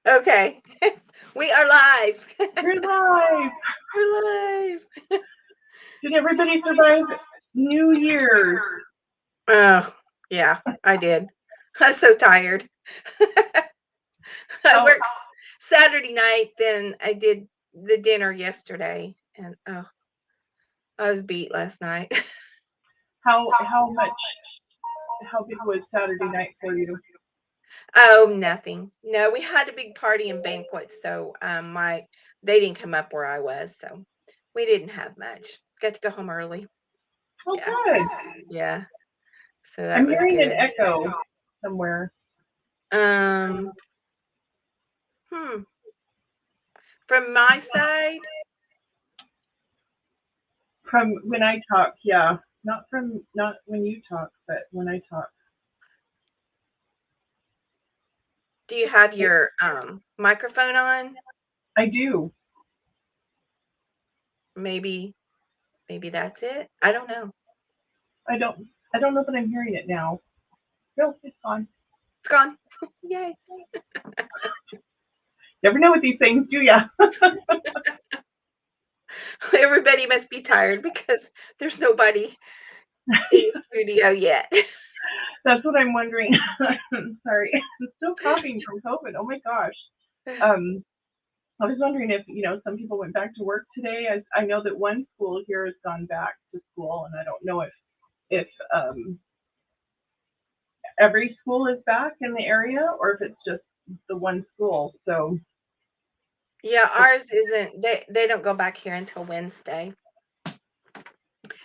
Okay. We are live. We're live. We're live. Did everybody survive New Year's? Oh, yeah, I did. I was so tired. I How worked Saturday night, then I did the dinner yesterday, and oh, I was beat last night. how how big was Saturday night for you? Oh, nothing. No, we had a big party and banquet, so my they didn't come up where I was, so we didn't have much. Got to go home early. Oh, Yeah, good. yeah. So that I'm was hearing an good. echo somewhere Um, hmm. From my side, from when I talk. Yeah, not when you talk, but when I talk. do you have your microphone on? I do. Maybe maybe that's it. I don't know. I don't. I don't know that I'm hearing it now. No, it's gone. It's gone. Yay. Never know with these things, do ya? Everybody must be tired because there's nobody in the studio yet. That's what I'm wondering. Sorry, I'm still coughing from COVID. Oh my gosh. Um, I was wondering if, some people went back to work today. I know that one school here has gone back to school, and I don't know if every school is back in the area or if it's just the one school. So Yeah, ours isn't. They don't go back here until Wednesday.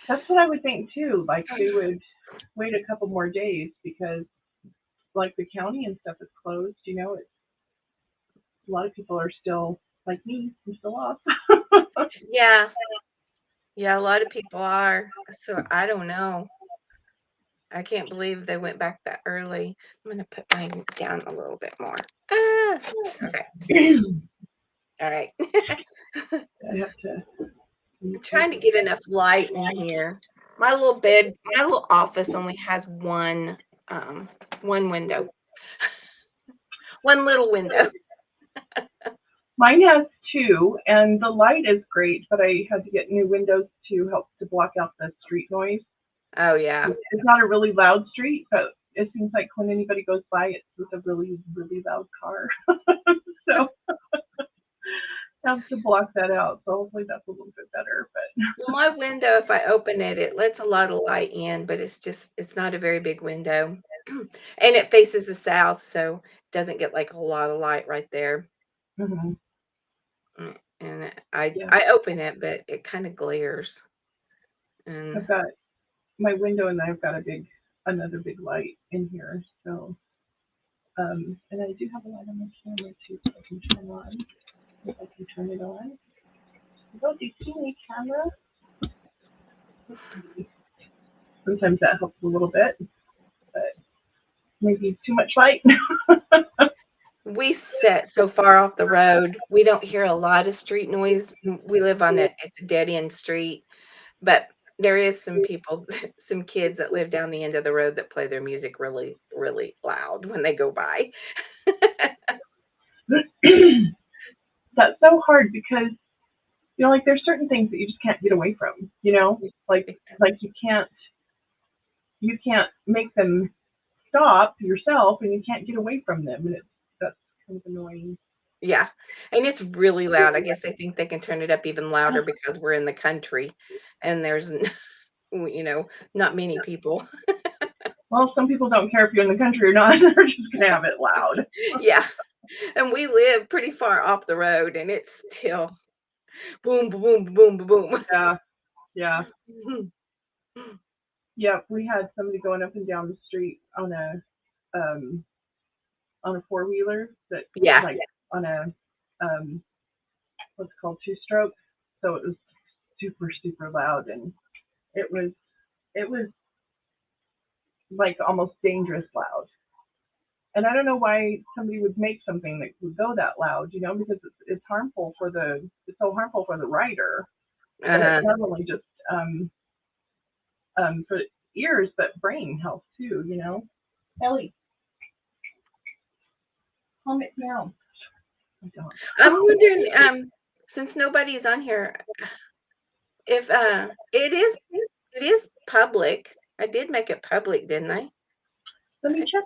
that's what I would think too. Like they would wait a couple more days because like the county and stuff is closed. A lot of people are still like me. I'm still off. Yeah, yeah, a lot of people are. So I don't know. I can't believe they went back that early. I'm gonna put mine down a little bit more. Ah, okay. All right. I have to. I'm trying to get enough light in here. My little office only has one window, one little window. Mine has two, and the light is great, but I had to get new windows to help to block out the street noise. Oh yeah, It's not a really loud street, but it seems like when anybody goes by, it's with a really, really loud car. So I have to block that out. So hopefully that's a little bit better. But well, my window, if I open it, it lets a lot of light in, but it's not a very big window, and it faces the south, so it doesn't get like a lot of light right there. mhm, And yeah, I open it, but it kind of glares. And I've got my window, and I've got another big light in here. So and I do have a light on my camera too, so I can turn on. If I can turn it on. Oh, do you see my camera? Sometimes that helps a little bit, but maybe too much light. we sit so far off the road, we don't hear a lot of street noise. We live on it's a dead end street, but there is some people, some kids that live down the end of the road that play their music really, really loud when they go by. That's so hard because like there's certain things that you just can't get away from. Like you can't make them stop yourself, and you can't get away from them, and that's kind of annoying. Yeah, and it's really loud. I guess they think they can turn it up even louder because we're in the country and there's not many people. Well, some people don't care if you're in the country or not; they're just gonna have it loud. Yeah, and we live pretty far off the road and it's still boom, boom, boom, boom, boom. Yeah, yeah, Boom. yeah. We had somebody going up and down the street um on a four wheeler that Yeah, like on a um what's it called, two stroke. So it was super super loud, and it was it was like almost dangerous loud. And I don't know why somebody would make something that would go that loud, because it's harmful for it's so harmful for the rider, but uh-huh. not only just for ears, but brain health too. Ellie, calm it down. I don't. I'm wondering, since nobody's on here, if it is public. I did make it public, didn't I? Let me check.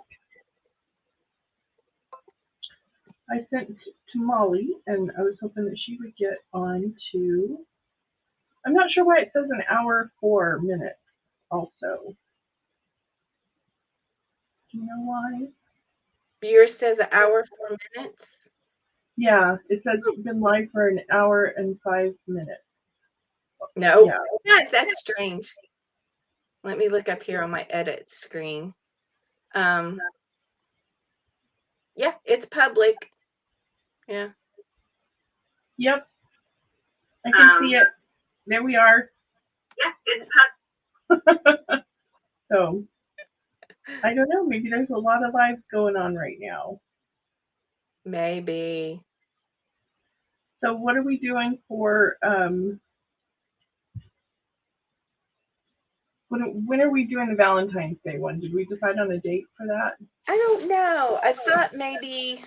I sent to Molly, and I was hoping that she would get on to. I'm not sure why it says an hour 4 minutes. Also, do you know why? Yours says an hour, 4 minutes. Yeah, it says been live for an hour and 5 minutes. No, Yeah. that's strange. Let me look up here on my edit screen. Um, yeah, it's public. Yeah. Yep. I can see it. There we are. Yeah, it's So I don't know. Maybe there's a lot of lives going on right now. maybe. So what are we doing for? When are we doing the Valentine's Day one? Did we decide on a date for that? I don't know. I thought maybe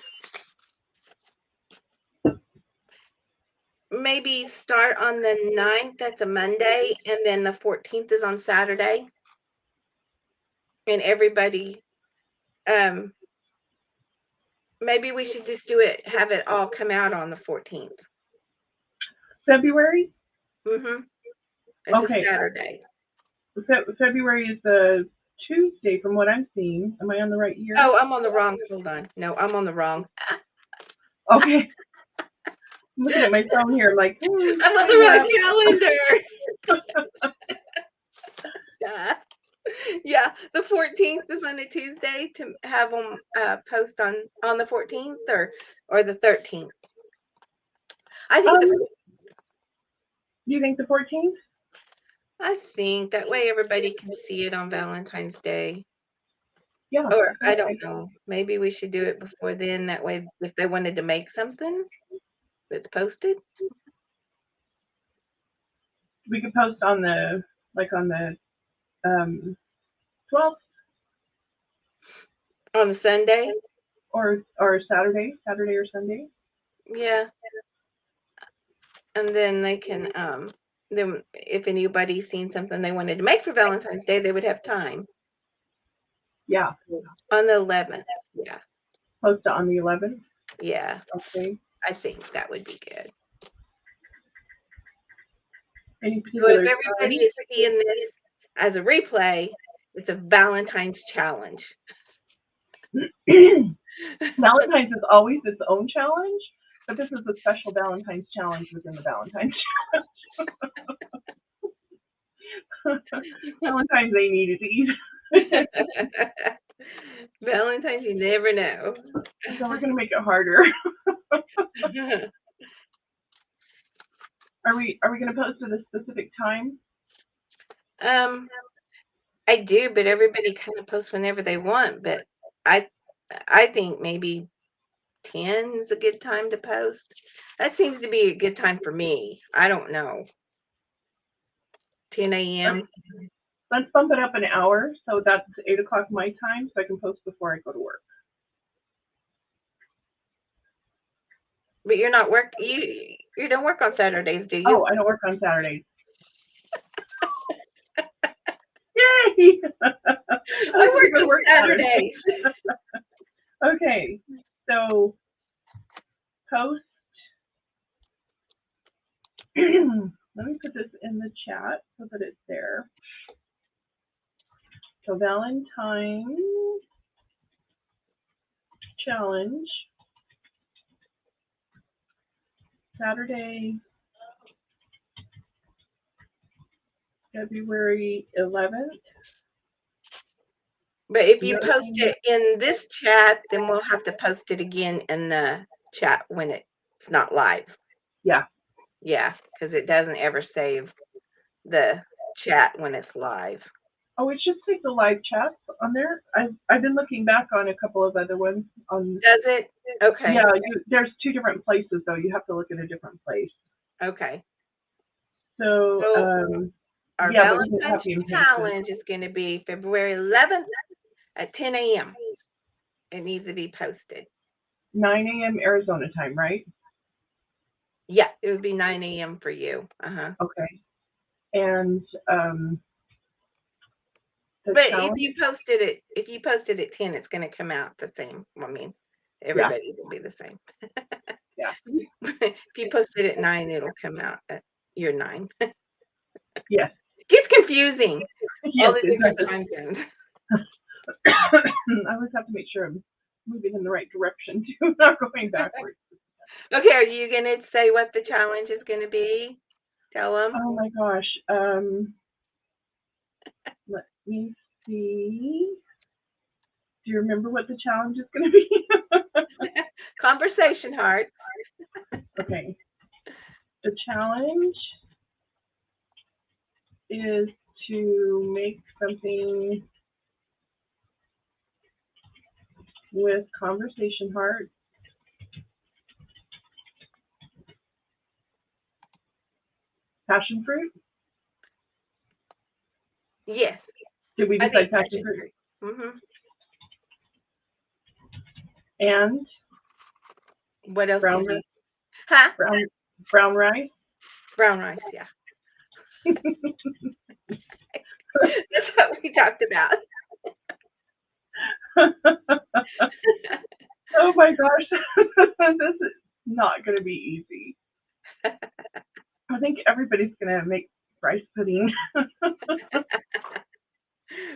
start on the 9th. That's a Monday, and then the 14th is on Saturday. And everybody, um, maybe we should just have it all come out on the 14th. February. Mm-hmm. It's a Okay. Saturday. February is the Tuesday, from what I'm seeing. Am I on the right year? Oh, I'm on the wrong. Hold on. No, I'm on the wrong. Okay. I'm looking at my phone here, like, I'm on the time wrong up. calendar. Yeah. Yeah, the 14th is on a Tuesday to have them post on the 14th or the 13th. I think Um, you think the 14th? I think that way everybody can see it on Valentine's Day. Yeah. Or I don't Okay. know. Maybe we should do it before then. That way, if they wanted to make something that's posted We could post on the on the 12th on Sunday. or Saturday or Sunday. Yeah, and then they can then if anybody's seen something they wanted to make for Valentine's Day, they would have time. Yeah. On the 11th. Yeah. Post it on the 11th. Yeah. Okay. I think that would be good. Any So if particular everybody time? is seeing this as a replay, it's a Valentine's challenge. Valentine's is always its own challenge, but this is a special Valentine's challenge within the Valentine's Valentine's they needed to eat. Valentine's, you never know. So we're gonna make it harder. Are we gonna post at a specific time? um, I do, but everybody kind of posts whenever they want. But I, I think maybe 10 is a good time to post. That seems to be a good time for me. I don't know. 10 Let's, a.m. let's bump it up an hour, so that's 8 o'clock my time, so I can post before I go to work. But you're not you don't work on Saturdays, do you? Oh, I don't work on Saturdays. Yay! I work on Saturdays. Okay, so post. Let me put this in the chat so that it's there. So Valentine challenge, Saturday, February 11th. But if you post it in this chat, then we'll have to post it again in the chat when it's not live. Yeah. Yeah, because it doesn't ever save the chat when it's live. Oh, it should take the live chats on there. I've been looking back on a couple of other ones on. Does it? Okay. Yeah, there's two different places though. You have to look at a different place. Okay. So, our yeah, but we can Valentine's copy and paste it. challenge is going to be February 11th at 10 a.m. It needs to be posted. 9 a.m. Arizona time, right? Yeah, it would be 9 a.m. for you. Uh-huh. Okay. And the But challenge, if you posted at 10, it's gonna come out the same. I mean, yeah, everybody's gonna be the same. yeah, If you posted at 9, it'll come out at your 9. yes, Gets confusing, all yes, the it different does. time zones. I always have to make sure I'm moving in the right direction too, not going backwards. Okay, are you gonna say what the challenge is gonna be? Tell them. Oh my gosh. Let me see. Do you remember what the challenge is going to be? Conversation hearts. Okay. The challenge is to make something with conversation heart, passion fruit. Yes, Did we I think decide passion passion fruit? fruit. Mhm. And What else brown did you Huh? brown brown rice. Brown rice, yeah. That's what we talked about. Oh my gosh. This is not going to be easy. I think everybody's going to make rice pudding.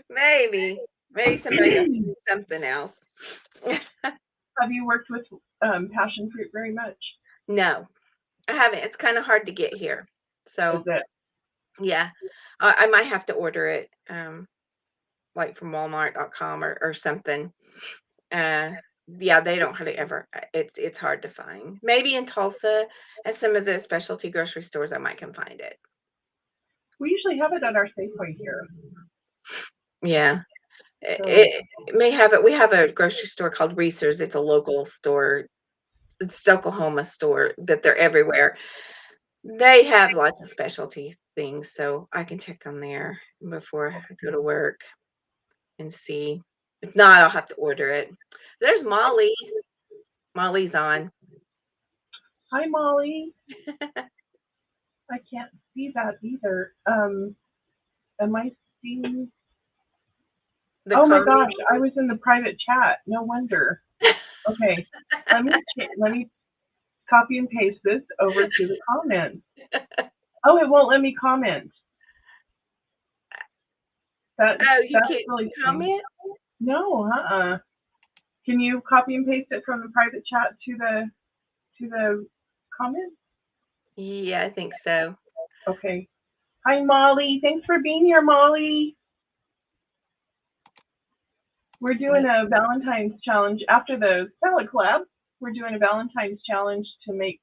Maybe. Maybe somebody else did something else. Have you worked with passion fruit very much? No, I haven't. It's kind of hard to get here. Is So, it? yeah, I might have to order it, like from Walmart.com or something. Uh, yeah, they don't hardly ever. It's hard to find. Maybe in Tulsa, at some of the specialty grocery stores, I might can find it. We usually have it at our Safeway here. Yeah, So it may have it. We have a grocery store called Reese's. It's a local store. It's Oklahoma store, but they're everywhere. They have lots of specialty things, so I can check on there before I go to work and see. If not, I'll have to order it. There's Molly. Molly's on. hi, Molly. I can't see that either. Am I seeing? The Oh my comment. gosh, I was in the private chat. No wonder. Okay, let me copy and paste this over to the comments. Oh, it won't let me comment. That Oh, you that's can't really strange. comment? No, Can you copy and paste it from the private chat to the comments? Yeah, I think so. Okay. Hi, Molly. Thanks for being here, Molly. We're doing Let's a Valentine's challenge after the salad collab. We're doing a Valentine's challenge to make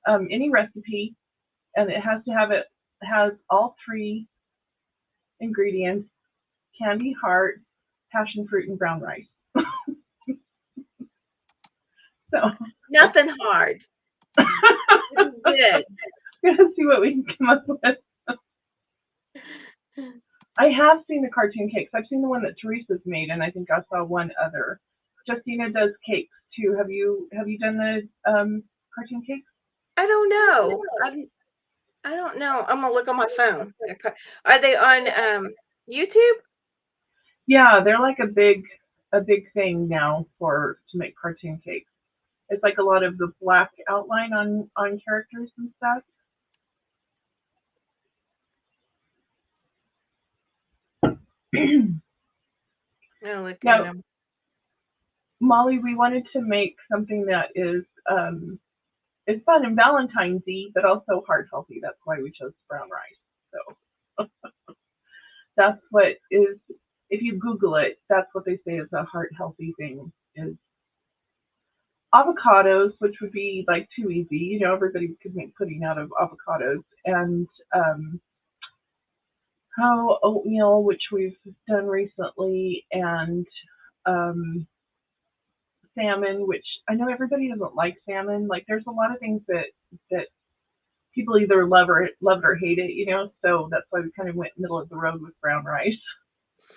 any recipe, and it has all three ingredients: candy heart, passion fruit, and brown rice. So Nothing hard. Good. let's see what we can come up with. I have seen the cartoon cakes. I've seen the one that Teresa's made, and I think I saw one other. Justina does cakes too. Have you done the cartoon cakes? I don't know. I don't know. I'm gonna look on my phone. Are they on YouTube? Yeah, they're like a big thing now for to make cartoon cakes. It's like a lot of the black outline on characters and stuff. I'll look at Now, them. Molly, we wanted to make something that is fun and Valentine's y, but also heart healthy. That's why we chose brown rice. So that's what is. If you Google it, that's what they say is a heart healthy thing is avocados, which would be like too easy. You know, everybody could make pudding out of avocados, and oatmeal, which we've done recently, and um, salmon, which I know everybody doesn't like salmon. Like, there's a lot of things that people either love it or hate it. You know, so that's why we kind of went middle of the road with brown rice.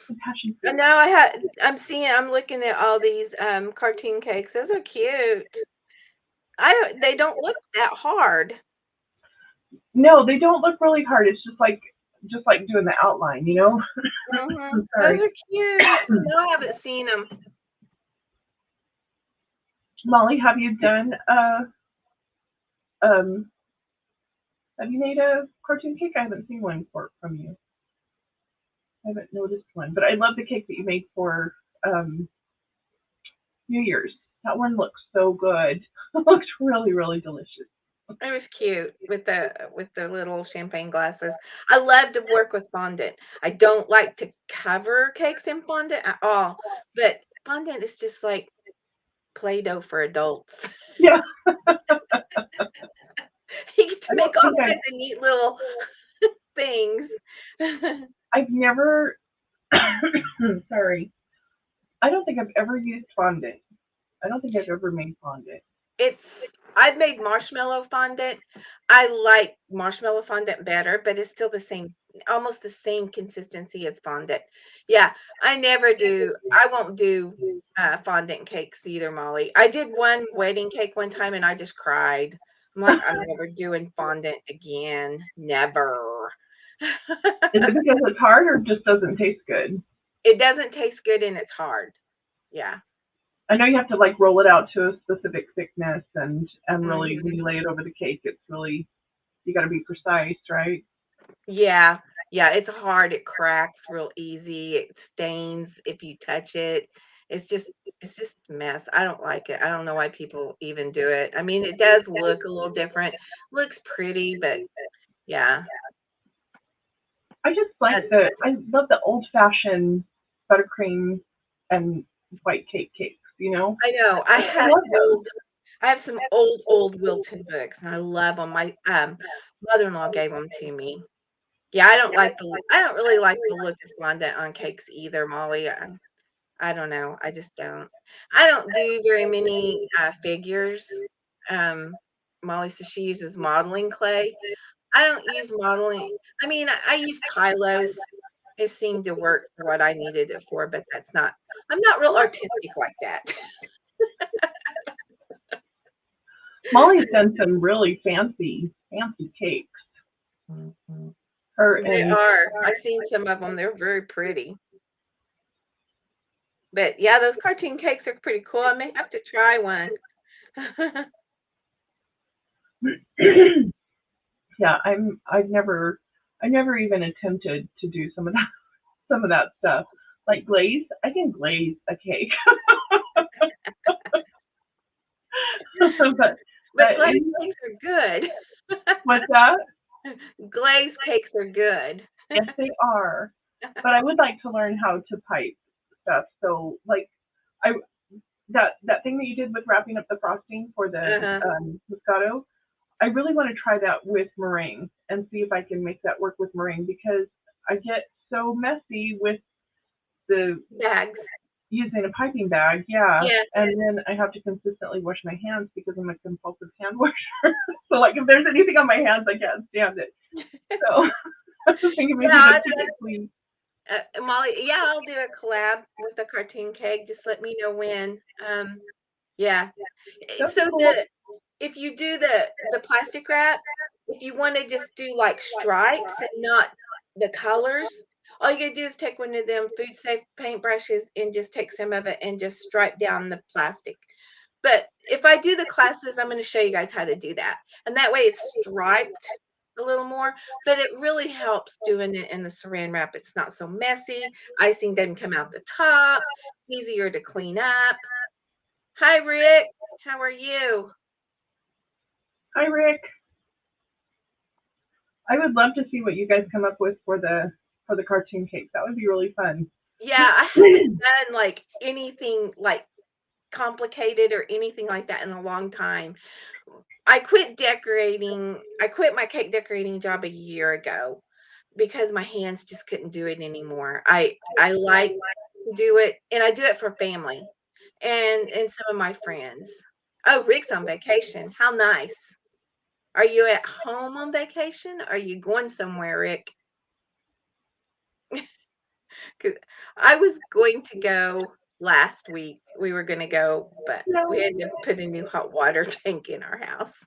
and passion And fruit. now I'm looking at all these cartoon cakes. Those are cute. I don't They don't look that hard. No, they don't look really hard. It's just like doing the outline, you know. I'm Those sorry. are cute. No, I haven't seen them. Molly, um have you made a cartoon cake? I haven't seen one from you. I haven't noticed one, but I love the cake that you made for um New Year's. That one looks so good. It looks really, really delicious. It was cute with the little champagne glasses. I love to work with fondant. I don't like to cover cakes in fondant at all, but fondant is just like Play-Doh for adults. Yeah, You get to I make don't all think kinds of neat little things. I've never. Sorry, I don't think I've ever used fondant. I don't think I've ever made fondant. I've made marshmallow fondant. I like marshmallow fondant better, but it's still the same, almost the same consistency as fondant. Yeah, I won't do fondant cakes either, Molly. I did one wedding cake one time and I just cried. I'm like, I'm never doing fondant again. Never. Is it because it's hard or just doesn't taste good? It doesn't taste good and it's hard. Yeah. I know you have to like roll it out to a specific thickness, and really when Mhm. you lay it over the cake, it's really you got to be precise, right? Yeah, yeah, it's hard, it cracks real easy, it stains if you touch it. It's just it's just a mess. I don't like it. I don't know why people even do it. I mean, it does look a little different. Looks pretty, but yeah. I love the old fashioned buttercream and white cakes. You know, I know. I love those. I have some old Wilton books, and I love them. My, mother-in-law gave them to me. Yeah, I don't really like the look of fondant on cakes either, Molly. I don't know. I just don't. I don't do very many, figures. Um, Molly says she uses modeling clay. I don't use modeling. I mean, I use Tylos. It seemed to work for what I needed it for, but I'm not real artistic like that. Molly's done some really fancy cakes. Mhm. Her They and are. I've seen some of them. They're very pretty. But yeah, those cartoon cakes are pretty cool. I may have to try one. yeah, I never even attempted to do some of that stuff. Like glaze, I can glaze a cake, but But glazed any cakes are good. what's that? Glazed cakes are good. Yes, they are. But I would like to learn how to pipe stuff. So like I that thing that you did with wrapping up the frosting for the Uh-huh. Moscato, I really want to try that with meringue and see if I can make that work with meringue because I get so messy with the Bags. using a piping bag, yeah. Yeah. And then I have to consistently wash my hands because I'm a compulsive hand washer. So like if there's anything on my hands, I can't stand it. So I was thinking maybe Yeah, the typically Molly, yeah, I'll do a collab with the cartoon cake. Just let me know when. Yeah. that'd be So cool. if you do the plastic wrap, if you want to just do like stripes and not the colors, all you gotta do is take one of them food safe paintbrushes and just take some of it and just stripe down the plastic. But if I do the classes, I'm going to show you guys how to do that. And that way it's striped a little more, but it really helps doing it in the saran wrap. It's not so messy. Icing doesn't come out the top, easier to clean up. Hi, Rick. How are you? Hi Rick. I would love to see what you guys come up with for the cartoon cake. That would be really fun. Yeah, I haven't done like anything like complicated or anything like that in a long time. I quit my cake decorating job a year ago because my hands just couldn't do it anymore. I like to do it, and I do it for family and some of my friends. Oh, Rick's on vacation. How nice. Are you at home on vacation? Are you going somewhere, Rick? 'Cause I was going to go last week. We were gonna go, but we No. had to put a new hot water tank in our house.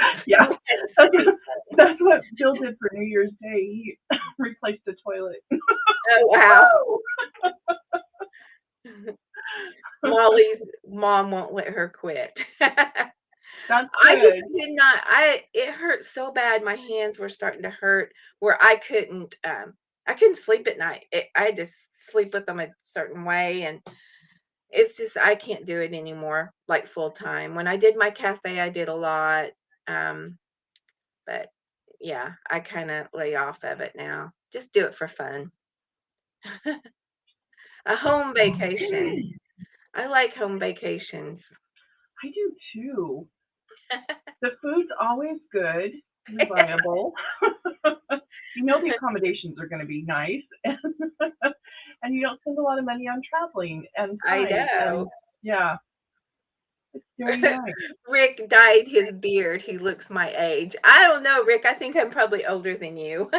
So Yeah, we had to that's stay home. that's what Bill did for New Year's Day. He replaced the toilet. Oh, wow. Molly's mom won't let her quit. That's I just good. did not it hurt so bad, my hands were starting to hurt where I couldn't sleep at night. I had to sleep with them a certain way, and it's just I can't do it anymore, like, full time. When I did my cafe, I did a lot, um, but yeah, I kinda lay off of it now. Just do it for fun. A home vacation. I like home vacations. I do too. The food's always good, reliable. You know the accommodations are going to be nice, and you don't spend a lot of money on traveling and I time. know. And yeah, it's very nice. Rick dyed his beard. He looks my age. I don't know, Rick. I think I'm probably older than you.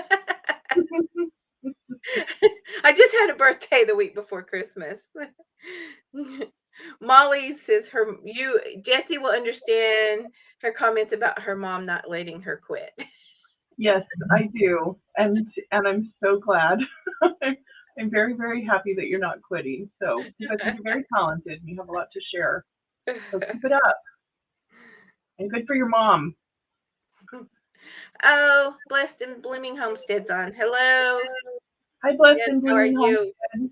I just had a birthday the week before Christmas. Molly says Jessie will understand her comments about her mom not letting her quit. Yes, I do, and I'm so glad. I'm, I'm very very happy that you're not quitting. So because I think you're very talented and you have a lot to share. So keep it up, and good for your mom. Oh, blessed and blooming homesteads on. Hello. Hi, blessed Yes, and how are blooming you? homestead,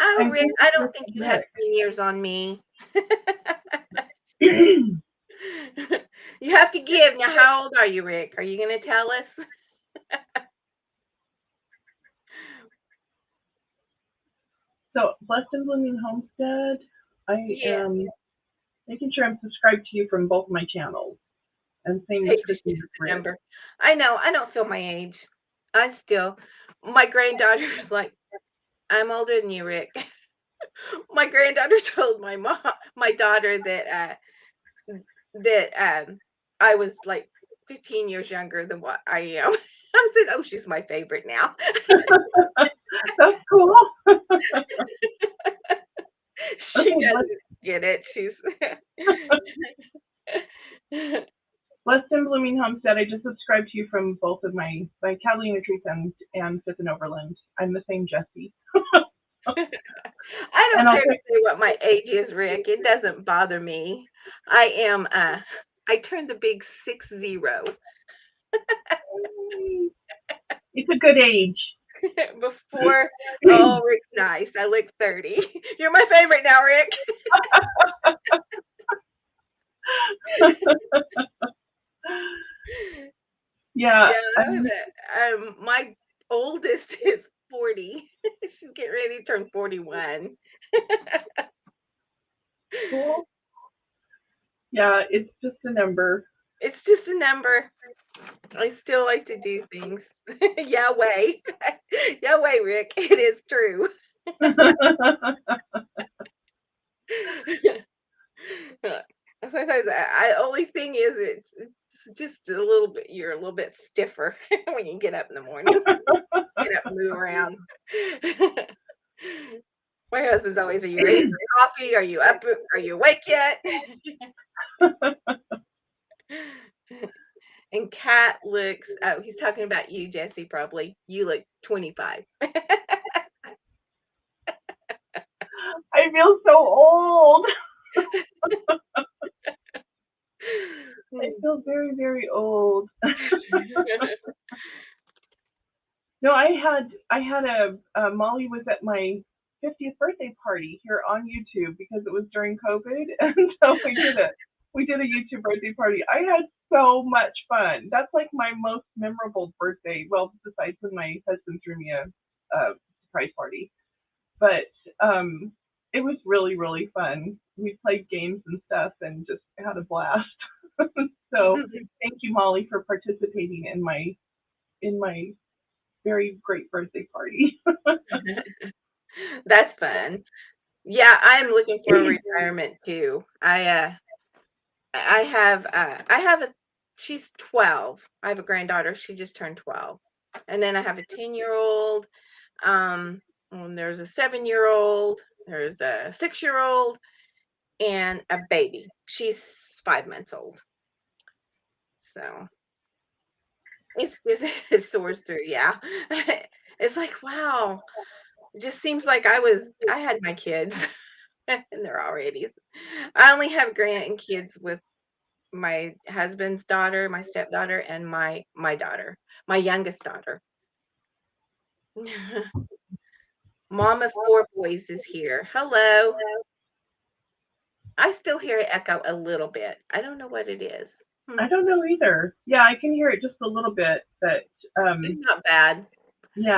Oh, and Rick, thank you I for don't think you have Rick. 10 years on me. You have to give. Now, how old are you, Rick? Are you going to tell us? So, blessed and blooming homestead. I Yeah, am making sure I'm subscribed to you from both my channels, and same with age is Christine just a Rick. number. I know. I don't feel my age. My granddaughter's like, I'm older than you, Rick. My granddaughter told my daughter that I was like 15 years younger than what I am. I said, "Oh, she's my favorite now." That's cool. She Okay, doesn't get it. She's blessed and blooming homestead. I just subscribed to you from both of my Catalina Truth and Fifth and Overland. I'm the same Jessie, I don't and care I'll to put. say what my age is, Rick. It doesn't bother me. I am I turned the big 60. It's a good age. Before. Oh, Rick's nice. I look 30. You're my favorite now, Rick. Yeah, Yeah, my oldest is 40. She's getting ready to turn 41. cool. Yeah, it's just a number. It's just a number. I still like to do things. Yahweh. Yahweh, Rick. It is true. Sometimes only thing is it's just a little bit you're a little bit stiffer when you get up in the morning. Get up and move around. My husband's always, "Are you ready for coffee? Are you up? Are you awake yet?" And Kat looks, oh, he's talking about you, Jessie, probably. You look 25. I feel so old. I feel very, very old. No, I had a Molly was at my 50th birthday party here on YouTube because it was during COVID, and so we did a YouTube birthday party. I had so much fun. That's like my most memorable birthday. Well, besides when my husband threw me a surprise party, but um, it was really really fun. We played games and stuff and just had a blast. So thank you, Molly, for participating in my very great birthday party. That's fun. Yeah, I'm looking for a retirement too. I have a she's 12. I have a granddaughter. She just turned 12. And then I have a 10-year-old, and there's a 7-year-old, there's a 6-year-old, and a baby. She's 5 months old. So it's it soars through, yeah. It's like, wow. It just seems like I had my kids and they're already. I only have grandkids with my husband's daughter, my stepdaughter, and my daughter, my youngest daughter. Mom of 4 boys is here. Hello. I still hear it echo a little bit. I don't know what it is. I don't know either. Yeah, I can hear it just a little bit, but It's not bad.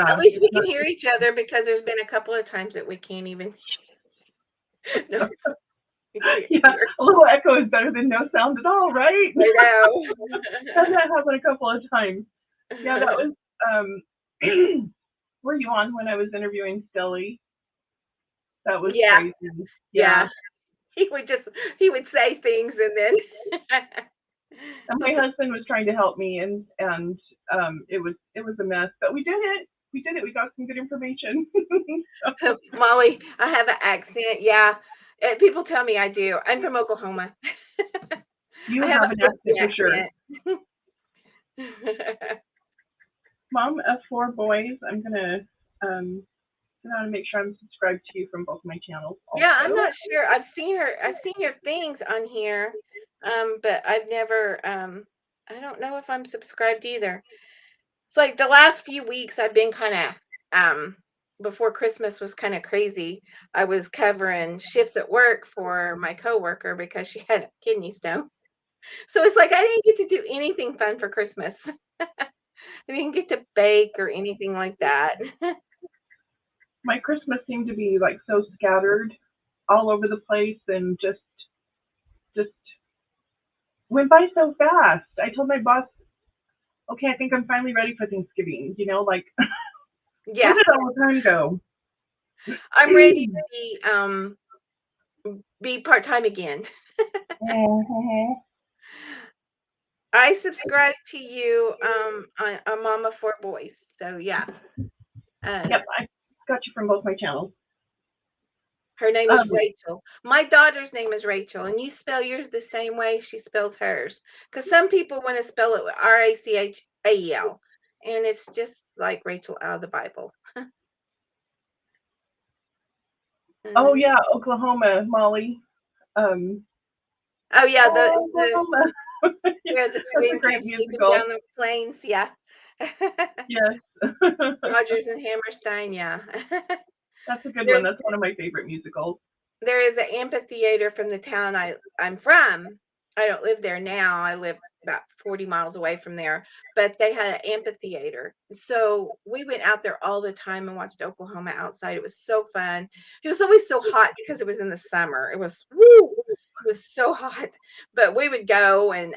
At yeah, least it's we can not. hear each other because there's been a couple of times that we can't even no, we can't Yeah, hear. a little echo is better than no sound at all, right? I Had that happen a couple of times. Yeah, that know. was. Were you on when I was interviewing Skelly? That was Yeah, crazy. yeah. Yeah, He would say things and then and my husband was trying to help me, and it was a mess, but we did it. We did it. We got some good information. Molly, I have an accent. Yeah. People tell me I do. I'm from Oklahoma. I You have have a an accent Okie for sure. accent. Mom of 4 boys. I'm gonna make sure I'm subscribed to you from both my channels Yeah, I'm also. not sure. I've seen your things on here. But I've never I don't know if I'm subscribed either. It's like the last few weeks I've been kind of before Christmas was kind of crazy. I was covering shifts at work for my coworker because she had a kidney stone. So it's like I didn't get to do anything fun for Christmas. I didn't get to bake or anything like that. My Christmas seemed to be like so scattered all over the place and just went by so fast. I told my boss, okay, I think I'm finally ready for Thanksgiving. Like where Yeah, did all the time go? I'm ready to be part-time again. Mhm. I subscribe to you on a mama for boys. So yeah. Uh, Yep, I got you from both my channels. Her name is Um, Rachel. My daughter's name is Rachel, and you spell yours the same way she spells hers. Because some people want to spell it with Rachael, and it's just like Rachel out of the Bible. oh Mhm. yeah, Oklahoma, Molly. Um, Oh yeah, the Oklahoma. Yeah, where the that's a wind great comes sweeping musical. down the plains. Yeah, Yes. Rogers and Hammerstein. Yeah, That's a good one. there's That's one of my favorite musicals. there is an amphitheater from the town I'm from. I don't live there now. I live about 40 miles away from there, but they had an amphitheater. So we went out there all the time and watched Oklahoma outside. It was so fun. It was always so hot because it was in the summer. It was woo. It was so hot, but we would go and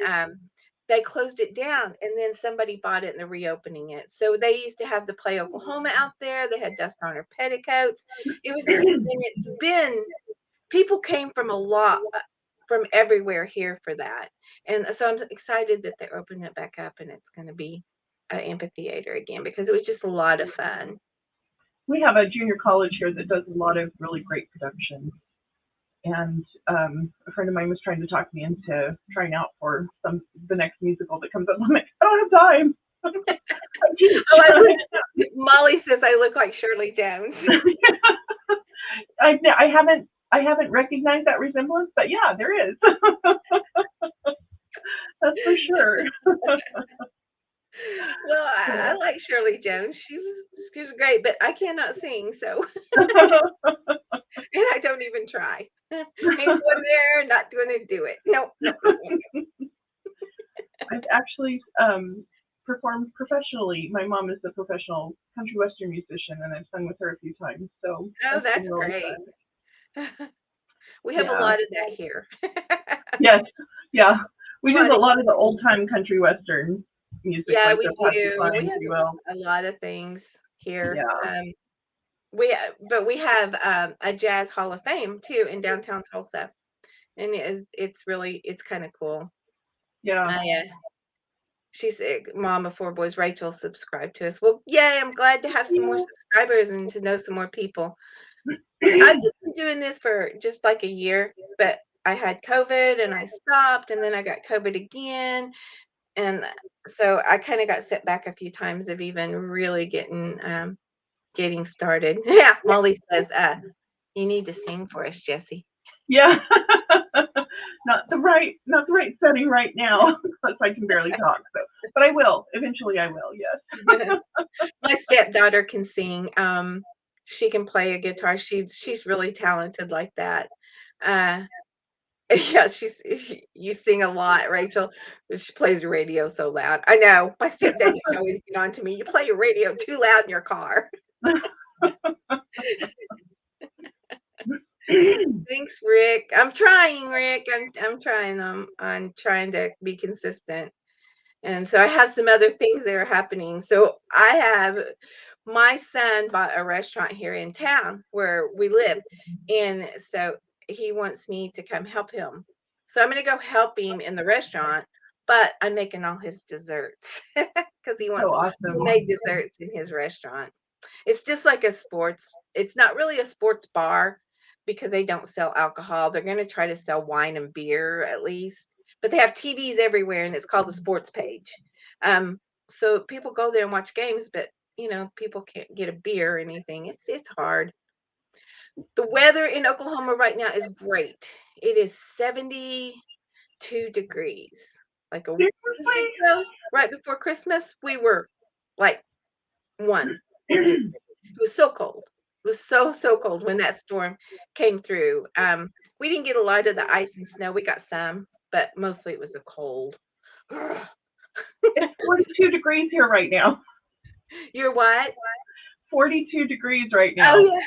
they closed it down and then somebody bought it and they're reopening it. So they used to have the Play Oklahoma out there. They had Dust on Her Petticoats. It was just, and it's been people came from a lot from everywhere here for that. And so I'm excited that they're opening it back up and it's going to be an amphitheater again because it was just a lot of fun. We have a junior college here that does a lot of really great productions. And a friend of mine was trying to talk me into trying out for the next musical that comes up. I'm like, I don't have time. I teach. Oh, I look. Molly says I look like Shirley Jones. I haven't recognized that resemblance, but yeah, there is. That's for sure. Well, I Yeah. like Shirley Jones. She was great, but I cannot sing, so and I don't even try. Ain't going there, not going to do it. No, no, no, no. I've actually performed professionally. My mom is a professional country western musician, and I've sung with her a few times. So Oh, that's been that's really great. fun. We have a Yeah. lot of that here. Yes. Yeah. A We do lot a of lot of the old time country western music, yeah, like we the Patsy do. We Cline, have pretty well. a lot of things here. Yeah. But we have a jazz hall of fame too in downtown Tulsa, and it's really it's kind of cool. Yeah. I She's a mom of 4 boys. Rachel subscribed to us. Well, yay, I'm glad to have some more subscribers and to know some more people. I've just been doing this for just like a year, but I had COVID and I stopped, and then I got COVID again. And so I kind of got set back a few times of even really getting started. Yeah, Molly says, you need to sing for us, Jessie. Yeah. Not the right setting right now, because I can barely talk. So, but I will. Eventually, I will. Yes. My stepdaughter can sing. She can play a guitar. She's really talented like that. Uh, yeah, you sing a lot, Rachel. She plays the radio so loud. I know. My stepdad used to always get on to me. You play your radio too loud in your car. Thanks, Rick. I'm trying, Rick. I'm trying. I'm trying to be consistent. And so I have some other things that are happening. So I have my son bought a restaurant here in town where we live. And so he wants me to come help him. So I'm going to go help him in the restaurant, but I'm making all his desserts because he So wants awesome. homemade desserts in his restaurant. It's just like it's not really a sports bar because they don't sell alcohol. They're going to try to sell wine and beer at least, but they have TVs everywhere and it's called the sports page. Um, so people go there and watch games, but people can't get a beer or anything. It's hard. The weather in Oklahoma right now is great. It is 72 degrees. Like a week Seriously? ago, right before Christmas, we were like 1 degree. It was so cold. It was so cold when that storm came through. We didn't get a lot of the ice and snow. We got some, but mostly it was the cold. It's 42 degrees here right now. You're what? 42 degrees right Oh now. yeah,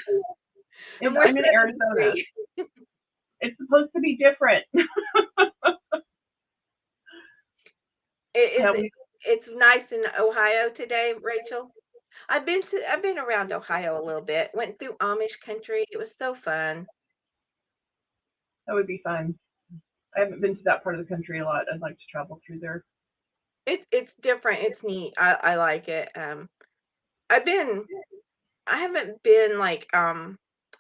and we're I'm in Arizona. 73. It's supposed to be different. It Yeah, is. It's nice in Ohio today, Rachel. I've been around Ohio a little bit. Went through Amish country. It was so fun. that would be fun. I haven't been to that part of the country a lot. I'd like to travel through there. It's different. It's neat. I like it. I've been I haven't been like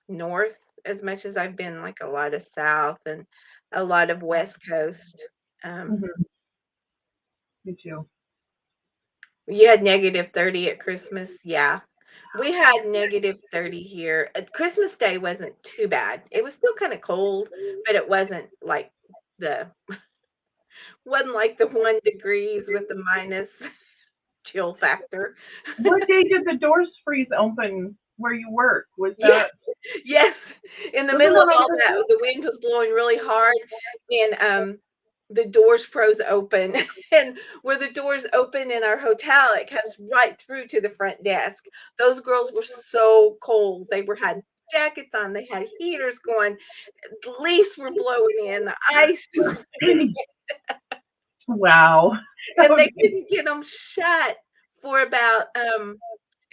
north as much as I've been like a lot of south and a lot of west coast. Um, Hmm. Me too. you had -30 at Christmas. Yeah. We had -30 here. Christmas Day wasn't too bad. It was still kind of cold, but it the wasn't like the 1 degrees with the minus chill factor. What day did the doors freeze open where you work? Was Yeah. that Yes, in the wasn't middle of that on all that, Christmas? the wind was blowing really hard, and the doors froze open. And where the doors open in our hotel, it comes right through to the front desk. Those girls were so cold. They were had jackets on. They had heaters going. The leaves were blowing in. The ice was raining, Wow. That and would they be couldn't get them shut for about.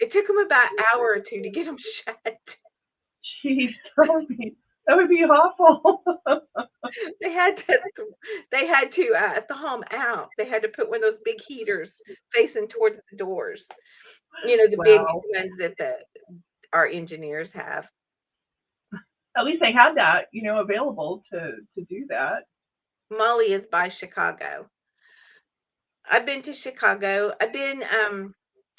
It took them about an hour or two to get them shut. jeez. That would be awful. They had to they had to, thaw 'em out. They had to put one of those big heaters facing towards the doors. The big Wow. ones that our engineers have. At least they had that, available to do that. Molly is by Chicago. I've been to Chicago.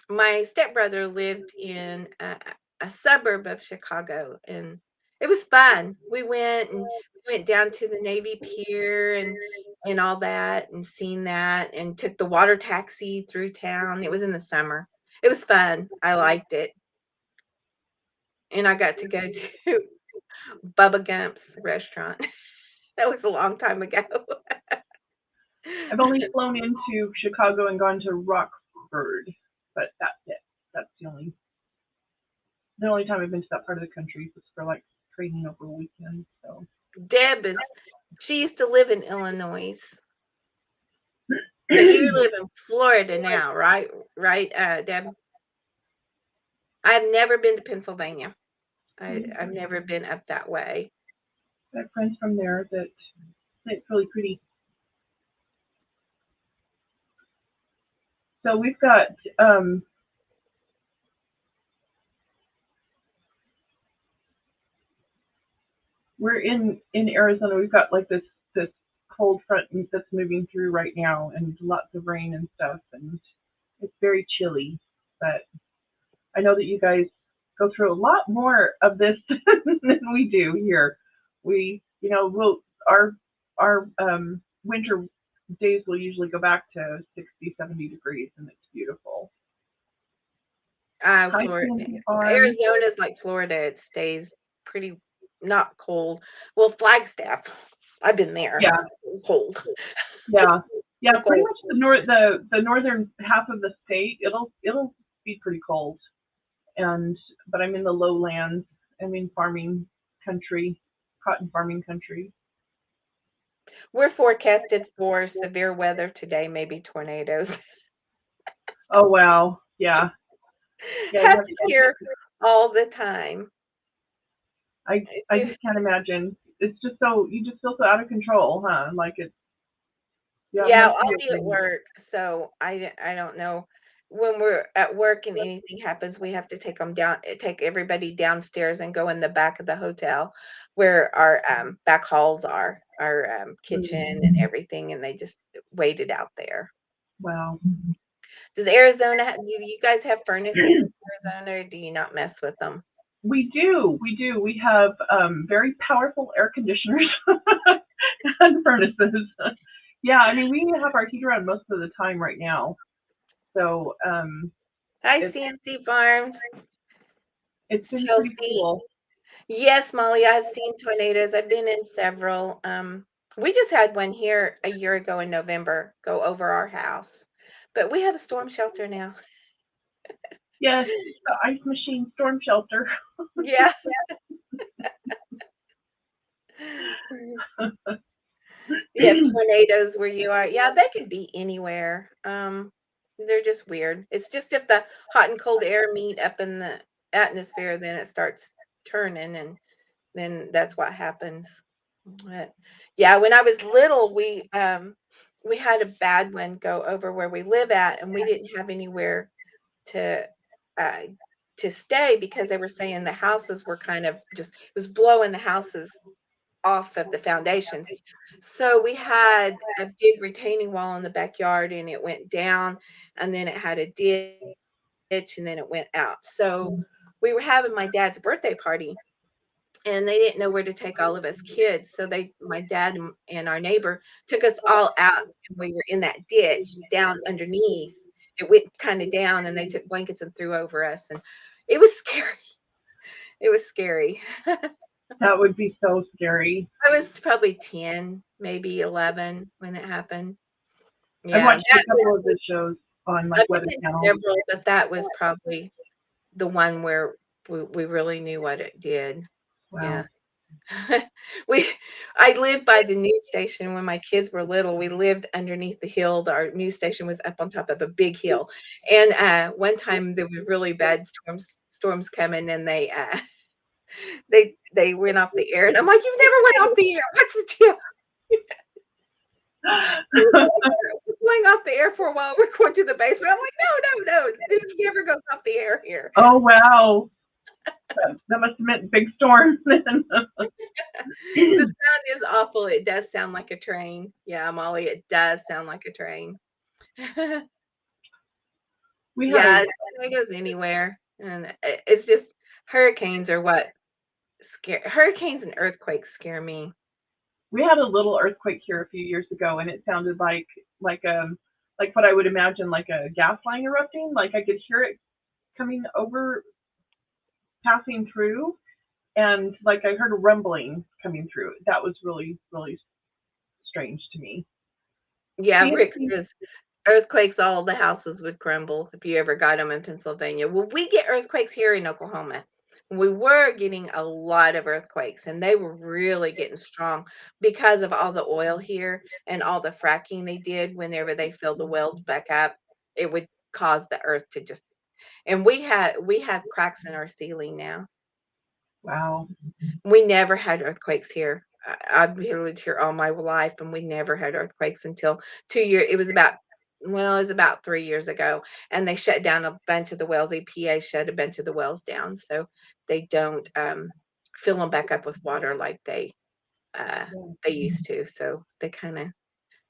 My stepbrother lived in a suburb of Chicago, and it was fun. We went down to the Navy Pier and all that, and seen that, and took the water taxi through town. It was in the summer. It was fun. I liked it, and I got to go to Bubba Gump's restaurant. That was a long time ago. I've only flown into Chicago and gone to Rockford, but that's it. That's the only time I've been to that part of the country was for like training over a weekend. So Deb is she used to live in Illinois, but you live in Florida now, right? Right, Deb? I've never been to Pennsylvania. I've never been up that way. I have friends from there that say it's really pretty. So we've got um, we're in Arizona. We've got like this cold front that's moving through right now, and lots of rain and stuff, and it's very chilly. But I know that you guys go through a lot more of this than we do here. We, we'll our our winter days will usually go back to 60, 70 degrees, and it's beautiful. Hi, Florida, Candy Farm. Arizona's like Florida. It stays pretty not cold. Well, Flagstaff, I've been there. Yeah, It's cold, yeah, yeah. Pretty cold. much the northern half of the state, it'll be pretty cold. And but I'm in the lowlands. I'm in farming country, cotton farming country. We're forecasted for severe weather today, maybe tornadoes. Oh wow, yeah, yeah. You have Happens here all the time. I I just can't imagine. It's just so you just feel so out of control, huh? Like it's you have Yeah, no I'll be at feeling. work, so I don't know. When we're at work and anything happens, we have to take everybody downstairs and go in the back of the hotel where our back halls are, our kitchen Mm, and everything, and they just wait it out there. wow. Does Arizona, do you guys have furnaces in Arizona, or do you not mess with them? We do, we do. We have very powerful air conditioners and furnaces. Yeah, I mean we have our heater on most of the time right now, so Hi, it's CNC Farms. it's It's been pretty Chelsea. cool. Yes, Molly, I've seen tornadoes. I've been in several. We just had one here a year ago in November go over our house, but we have a storm shelter now. Yes, the ice machine storm shelter. Yeah. You have tornadoes where you are. Yeah, they could be anywhere. They're just weird. It's just if the hot and cold air meet up in the atmosphere, then it starts turning, and then that's what happens. But yeah, when I was little, we had a bad one go over where we live at, and we didn't have anywhere to uh to stay because they were saying the houses were kind of just it was blowing the houses off of the foundations. So we had a big retaining wall in the backyard and it went down and then it had a ditch and then it went out. So we were having my dad's birthday party and they didn't know where to take all of us kids. So my dad and our neighbor took us all out, and we were in that ditch down underneath. It went kind of down, and they took blankets and threw over us, and it was scary. It was scary. That would be so scary. I was probably 10, maybe 11 when it happened. I've Yeah, watched a that was. couple of the shows on like I've Weather been in Channel. several, but that was probably the one where we really knew what it did. Yeah. Wow. We I lived by the news station when my kids were little. We lived underneath the hill. Our news station was up on top of a big hill. And one time there were really bad storms coming and they went off the air and I'm like, "You've never went off the air. What's the deal?" We're going off the air for a while. We're going to the basement. I'm like, no, no, no. This never goes off the air here. Oh wow. That must have meant big storm then. The sound is awful. It does sound like a train. Yeah, Molly, it does sound like a train. we had a Yeah, tornadoes anywhere. And it's just hurricanes are what scare hurricanes and earthquakes scare me. we had a little earthquake here a few years ago, and it sounded like like what I would imagine like a gas line erupting. Like I could hear it coming over, passing through, and like I heard a rumbling coming through. That was really strange to me. Yeah, Rick CNC, says earthquakes, all the houses would crumble if you ever got them in Pennsylvania. Well, we get earthquakes here in Oklahoma. We were getting a lot of earthquakes, and they were really getting strong because of all the oil here and all the fracking they did whenever they filled the wells back up. It would cause the earth to just and we have cracks in our ceiling now. wow. We never had earthquakes here. I've lived here all my life, and we never had earthquakes until 2 year. It was about well, it was about 3 years ago, and they shut down a bunch of the wells. EPA shut a bunch of the wells down, so they don't, fill them back up with water like uh, Yeah. they used to, so they kinda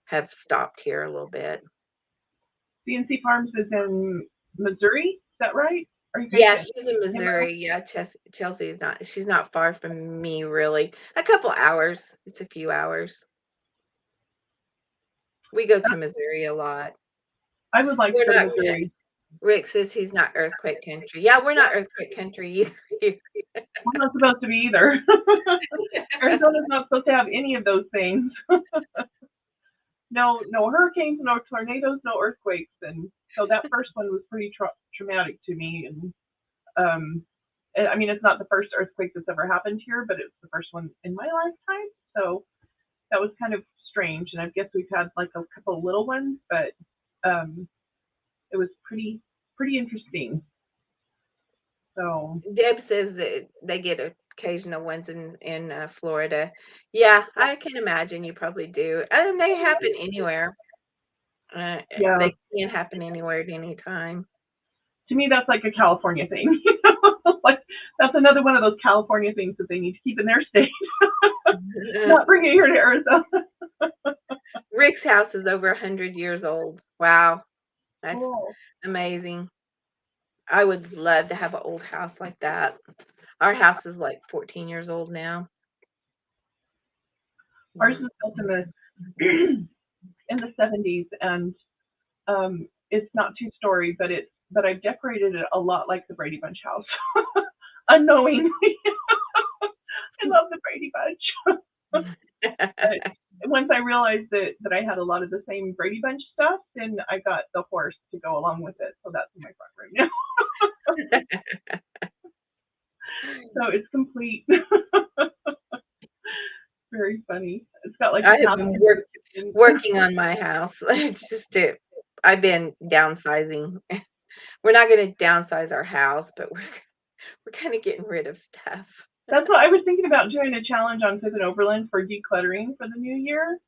have stopped here a little bit. CNC Farms is in Missouri. Is that right? Are you guys Yeah, in she's in Amarillo? Missouri. Yeah, Chelsea is not she's not far from me, really. A couple hours. It's a few hours. We go to Missouri a lot. I would like to We're go to not Missouri. Rick says he's not earthquake country. Yeah, we're not earthquake country either here. We're not supposed to be either. Arizona's not supposed to have any of those things. No, no hurricanes, no tornadoes, no earthquakes, and so that first one was pretty traumatic to me. And I mean, it's not the first earthquake that's ever happened here, but it's the first one in my lifetime. So that was kind of strange. And I guess we've had like a couple of little ones, but um, it was pretty interesting. So Deb says that they get occasional ones in Florida. Yeah, I can imagine you probably do. And they happen anywhere. yeah, They can happen anywhere at any time. to me that's like a California thing. Like that's another one of those California things that they need to keep in their state, not bring it here to Arizona. Rick's house is over 100 years old. Wow, that's Cool. amazing. I would love to have an old house like that. Our house is like 14 years old now. Ours Mm. was built in the in the 70s, and it's not two story, but I've decorated it a lot like the Brady Bunch house, unknowingly. I love the Brady Bunch, but once I realized that I had a lot of the same Brady Bunch stuff, then I got the horse to go along with it, so that's in my front room now. So it's complete. Very funny. It's got like I a have couch been in the kitchen. working on my house. It's just I've been downsizing. We're not going to downsize our house, but we're kind of getting rid of stuff. That's what I was thinking about doing a challenge on Fifth and Overland for decluttering for the new year.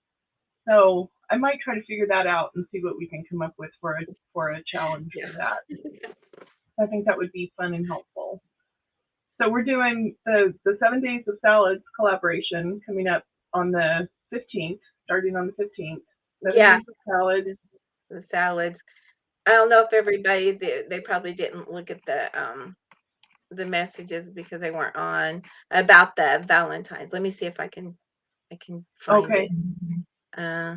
So I might try to figure that out and see what we can come up with for a challenge Yeah. for that. I think that would be fun and helpful. So we're doing the 7 days of salads collaboration coming up on the 15th, starting on the 15th. 7 days Yeah, of salads. the salads. I don't know if everybody they probably didn't look at the messages because they weren't on about the Valentines. Let me see if I can find Okay. it. Uh,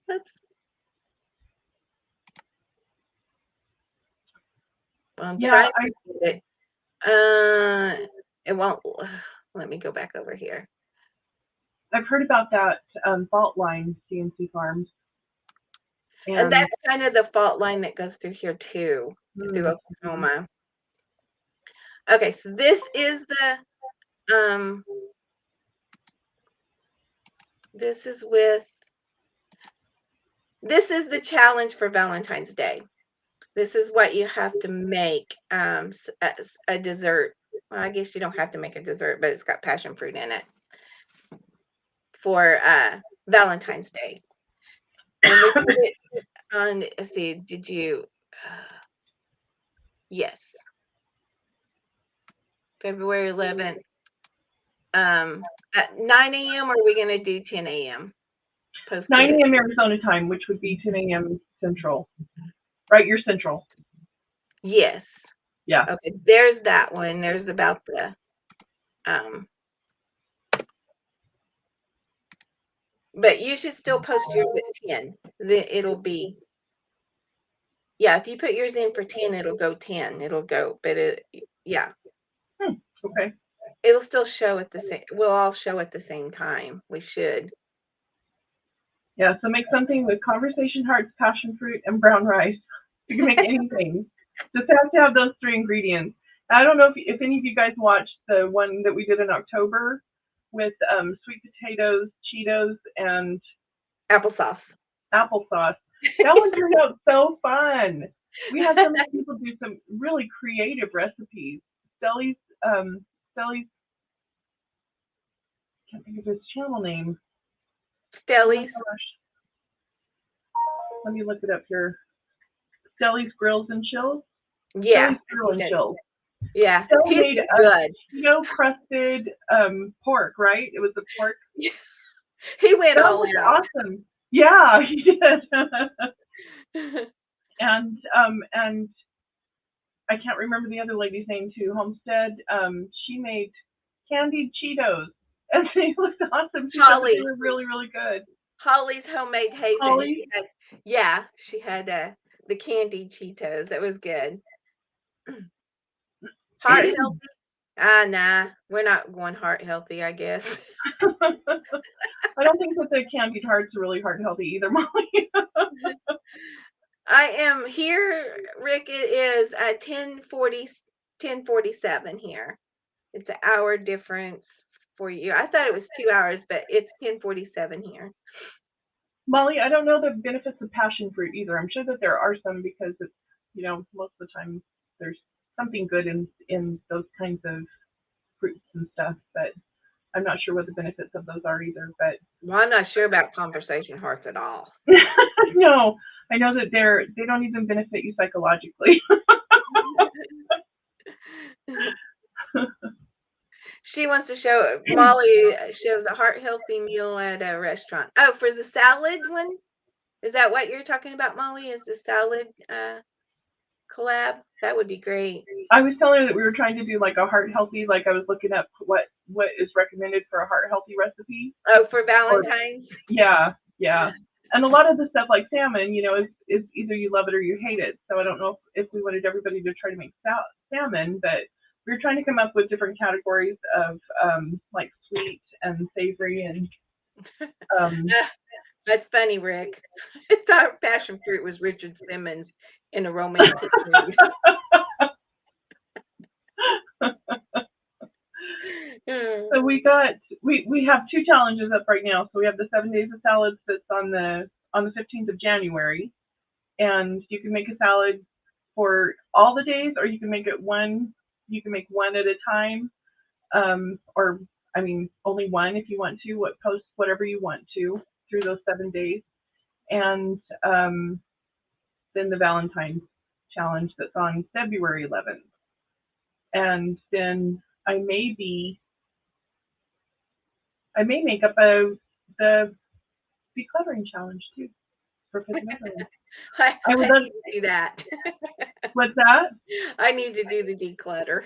let's. I'm Yeah, trying to get it. It won't. Let me go back over here. I've heard about that fault line CNC Farms, And and that's kind of the fault line that goes through here too, through mm-hmm. Oklahoma. Okay, so um this is with this is the challenge for Valentine's Day. This is what you have to make a dessert. Well, I guess you don't have to make a dessert, but it's got passion fruit in it for Valentine's Day. And we put it on, let's see, did you? Yes, February 11th. At 9 a.m. or are we going to do 10 a.m.? Posted 9 it. a.m. Arizona time, which would be 10 a.m. Central. Right, you're Central. Yes. Yeah. Okay, there's that one. There's about the um but you should still post yours at 10. It'll be yeah, if you put yours in for 10, it'll go 10. It'll go, but yeah, Hmm. Okay. it'll still show at the same we'll all show at the same time. We should. Yeah. So make something with conversation hearts, passion fruit, and brown rice. You can make anything. Just have to have those three ingredients. I don't know if any of you guys watched the one that we did in October with sweet potatoes, Cheetos, and Applesauce. applesauce. That one turned out so fun. We had so many people do some really creative recipes. Stelly's, Stelly's, can't think of his channel name. Oh my Stellies. gosh. Let me look it up here. Stelli's Grills and Chills. Yeah, Stelli's Grill he and does. Chills. Yeah, Stell his made is a good. keto crusted pork, right? It was the pork. He went That all was out. awesome. Yeah, he did. And I can't remember the other lady's name too. Homestead. She made candied Cheetos, and they looked awesome. She said that they Holly. were really, really good. Holly's homemade haven. She Holly. had, yeah, she had the candied Cheetos. That was good. Heart healthy? Ah, nah, we're not going heart healthy, I guess. I don't think that the candied hearts are really heart healthy either, Molly. I am here, Rick. It is at 10:47 here. It's an hour difference for you. I thought it was 2 hours, but it's 10:47 here. Molly, I don't know the benefits of passion fruit either. I'm sure that there are some because it's, most of the time there's something good in those kinds of fruits and stuff, but I'm not sure what the benefits of those are either. But Well, I'm not sure about conversation hearts at all. no, I know that they don't even benefit you psychologically. She wants to show Molly shows a heart healthy meal at a restaurant. Oh, for the salad one? Is that what you're talking about, Molly? Is the salad collab? That would be great. I was telling her that we were trying to do like a heart healthy, like I was looking up what is recommended for a heart healthy recipe. Oh, for Or Valentine's? yeah, yeah. And a lot of the stuff like salmon, is either you love it or you hate it. So I don't know if we wanted everybody to try to make salmon, but we were trying to come up with different categories of like sweet and savory and um, Ah, that's funny, Rick. I thought passion fruit was Richard Simmons in a romantic mood. Mm. so we have two challenges up right now. So we have the 7 days of salads that's on the 15th of January, and you can make a salad for all the days, or you can make it one. You can make one at a time, or I mean only one if you want to. Post whatever you want to through those 7 days, and then the Valentine's challenge that's on February 11th, and then I may make up the decluttering challenge too for another one. I would I love. need to do that. What's that? I need to do the declutter.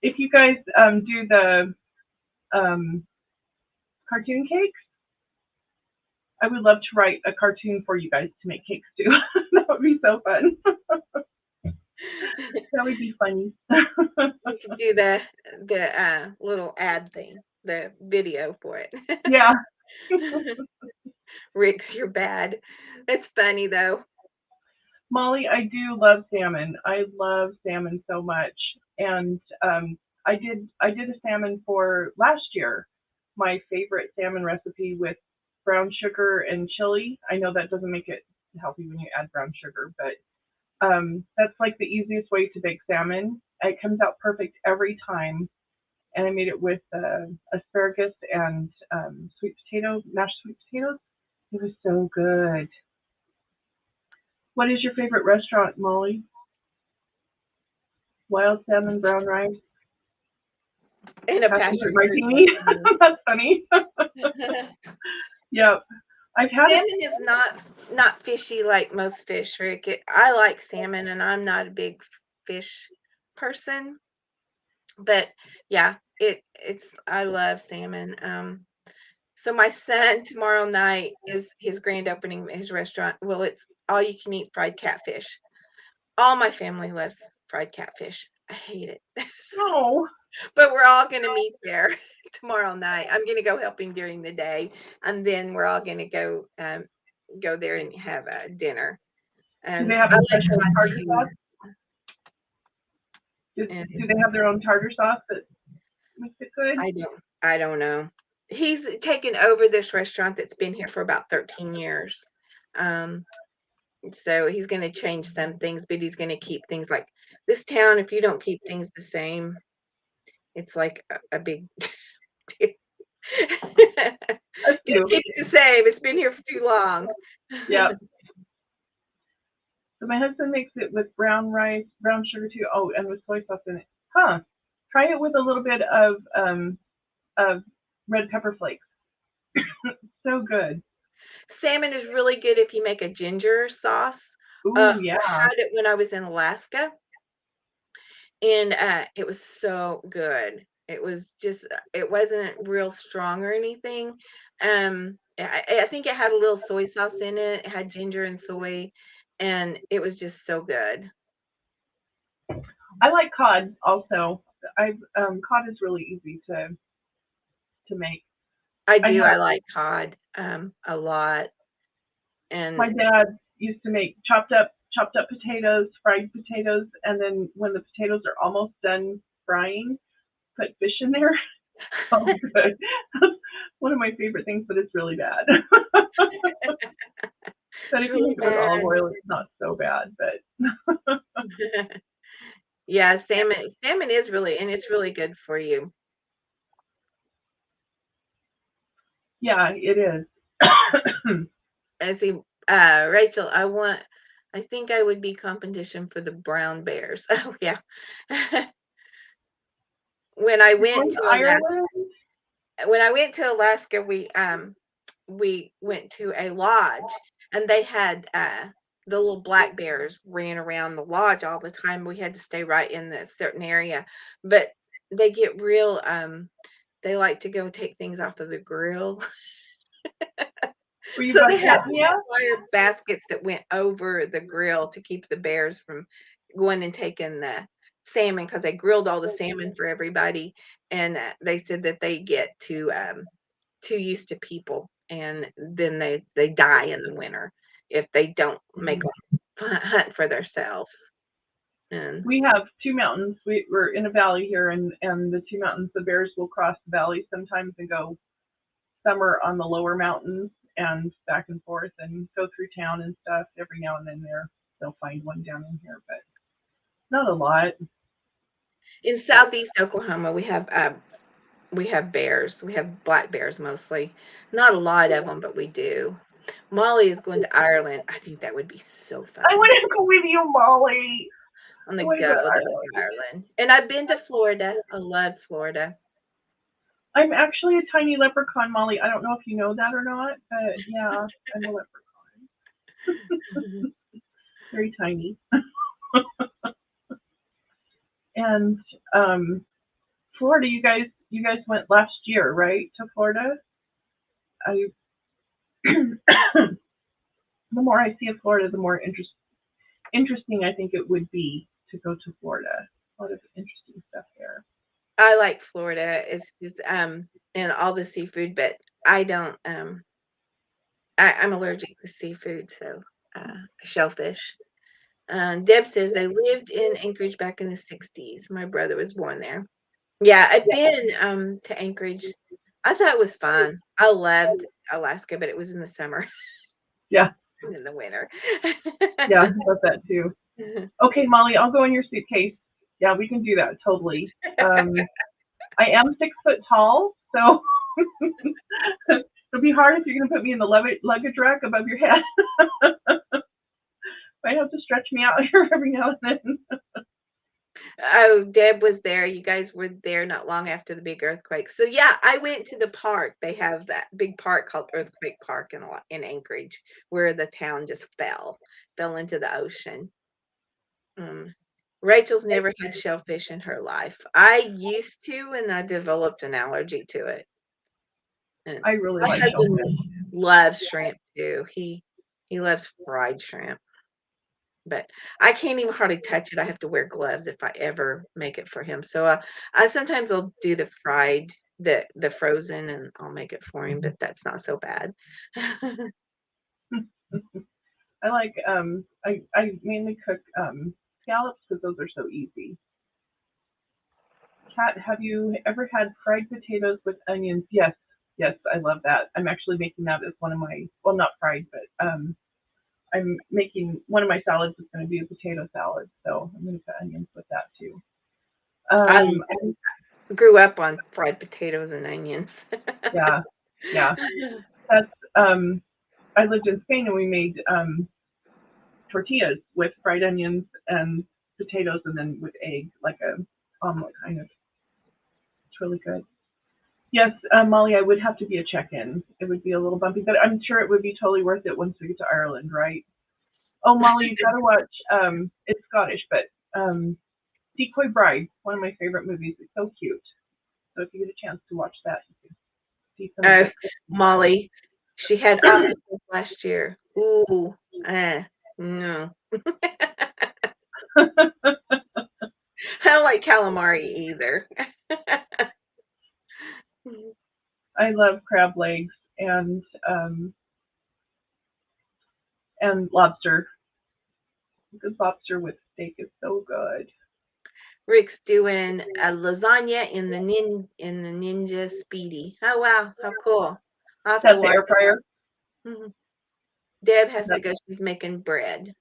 If you guys do the um, cartoon cakes, I would love to write a cartoon for you guys to make cakes too. That would be so fun. That would be funny. You can do the little ad thing, the video for it. Yeah, Rick's, you're bad. That's funny though. Molly, I do love salmon. I love salmon so much, and I did a salmon for last year. My favorite salmon recipe with brown sugar and chili. I know that doesn't make it healthy when you add brown sugar, but that's like the easiest way to bake salmon. It comes out perfect every time, and I made it with asparagus and mashed sweet potatoes. It was so good. What is your favorite restaurant, Molly? Wild salmon, brown rice, And a passion fruit passion fruit martini. martini. That's funny. Yep. I've had it. Salmon is not fishy like most fish, Rick. I like salmon, and I'm not a big fish person, but yeah, it's I love salmon. So my son tomorrow night is his grand opening of his restaurant. Well, it's all you can eat fried catfish. All my family loves fried catfish. I hate it. Oh, But we're all gonna meet there tomorrow night. I'm gonna go help him during the day, and then we're all gonna go there and have a dinner. do they And have I a like special cod tartar too. sauce? Do And they have their own tartar sauce that makes it good? I don't know. He's taken over this restaurant that's been here for about 13 years. Um, so he's gonna change some things, but he's gonna keep things like this town. If you don't keep things the same, it's like a big deal. Us Gotta too. keep it the same. It's been here for too long. Yeah. So my husband makes it with brown rice, brown sugar too. Oh, and with soy sauce in it. Huh. Try it with a little bit of red pepper flakes. So good. Salmon is really good if you make a ginger sauce. Ooh, I yeah. had it when I was in Alaska, and, it was so good. It was just it wasn't real strong or anything. I think it had a little soy sauce in it. It had ginger and soy, and it was just so good. I like cod also. I cod is really easy to make. I I do, I have like cod, a lot, my and dad used to make chopped up potatoes, fried potatoes, and then when the potatoes are almost done frying, put fish in there. So good. That's one of my favorite things, but it's really bad. But it's if you really make it with olive bad. oil, it's not so bad. But Yeah, salmon is really and it's really good for you. yeah, it is. I see, Rachel, I think I would be competition for the brown bears. Oh, yeah. When I You're went going to to Alaska Ireland? we went to a lodge, and they had, the little black bears ran around the lodge all the time. We had to stay right in the certain area, but they get real, they like to go take things off of the grill. Were you So by they had Katnia? wire baskets that went over the grill to keep the bears from going and taking the salmon because they grilled all the salmon for everybody, and, they said that they get too used to people, and then they die in the winter if they don't make Mm. 'em hunt for themselves, and We have two mountains. We're in a valley here, and the two mountains. The bears will cross the valley sometimes and go. Some are on the lower mountains and back and forth and go through town and stuff. Every now and then they'll find one down in here, but not a lot. in southeast Oklahoma, we have bears. We have black bears mostly. Not a lot of them, but we do. Molly is going to Ireland. I think that would be so I fun want to go with you, Molly. on I the want to go go to to Ireland. Ireland. And I've been to Florida. I love Florida. I'm actually a tiny leprechaun, Molly. I don't know if you know that or not, but yeah, I'm a leprechaun. Very tiny. And um, Florida, you guys went last year, right, to Florida? I the more I see of Florida, the more interesting I think it would be to go to Florida. A lot of interesting stuff there. I like Florida. It's just and all the seafood, but I don't I'm allergic to seafood, so shellfish. Deb says they lived in Anchorage back in the 60s. My brother was born there. Yeah, I've been to Anchorage. I thought it was fun. I loved Alaska, but it was in the summer Yeah, and in the winter. yeah, I love that too. Okay, Molly, I'll go in your suitcase. Yeah, we can do that totally. I am 6 foot tall, so it'll be hard if you're going to put me in the luggage rack above your head. Might have to stretch me out here every now and then. Oh, Deb was there. You guys were there not long after the big earthquake. So yeah, I went to the park. They have that big park called Earthquake Park in Anchorage, where the town just fell into the ocean. Mm. Rachel's never had shellfish in her life. I used to, and I developed an allergy to it. And I really my like husband shellfish. loves shrimp too. He loves fried shrimp, but I can't even hardly touch it. I have to wear gloves if I ever make it for him. So I sometimes I'll do the fried, the frozen, and I'll make it for him. But that's not so bad. I like I mainly cook scallops because those are so easy. Kat, have you ever had fried potatoes with onions? Yes, yes, I love that. I'm actually making that as one of my, well, not fried, but I'm making one of my salads is going to be a potato salad, so I'm going to put onions with that too. I Um, grew up on fried potatoes and onions. yeah, Yeah, that's I lived in Spain and we made tortillas with fried onions and potatoes and then with egg, like a omelet kind of. It's really good. Yes, Molly, I would have to be a check-in. It would be a little bumpy, but I'm sure it would be totally worth it once we get to Ireland, right? Oh, Molly, you gotta watch. It's Scottish, but Decoy Bride, one of my favorite movies. It's so cute. So if you get a chance to watch that, you can see some of Oh, the cooking. Molly, she had octopus last year. Ooh, no. I don't like calamari either. I love crab legs and lobster. Good lobster with steak is so good. Rick's doing a lasagna in the Ninja Speedy. Oh wow, how cool! I'll have to That's the watch air fryer. it. Deb has to That, go. She's making bread.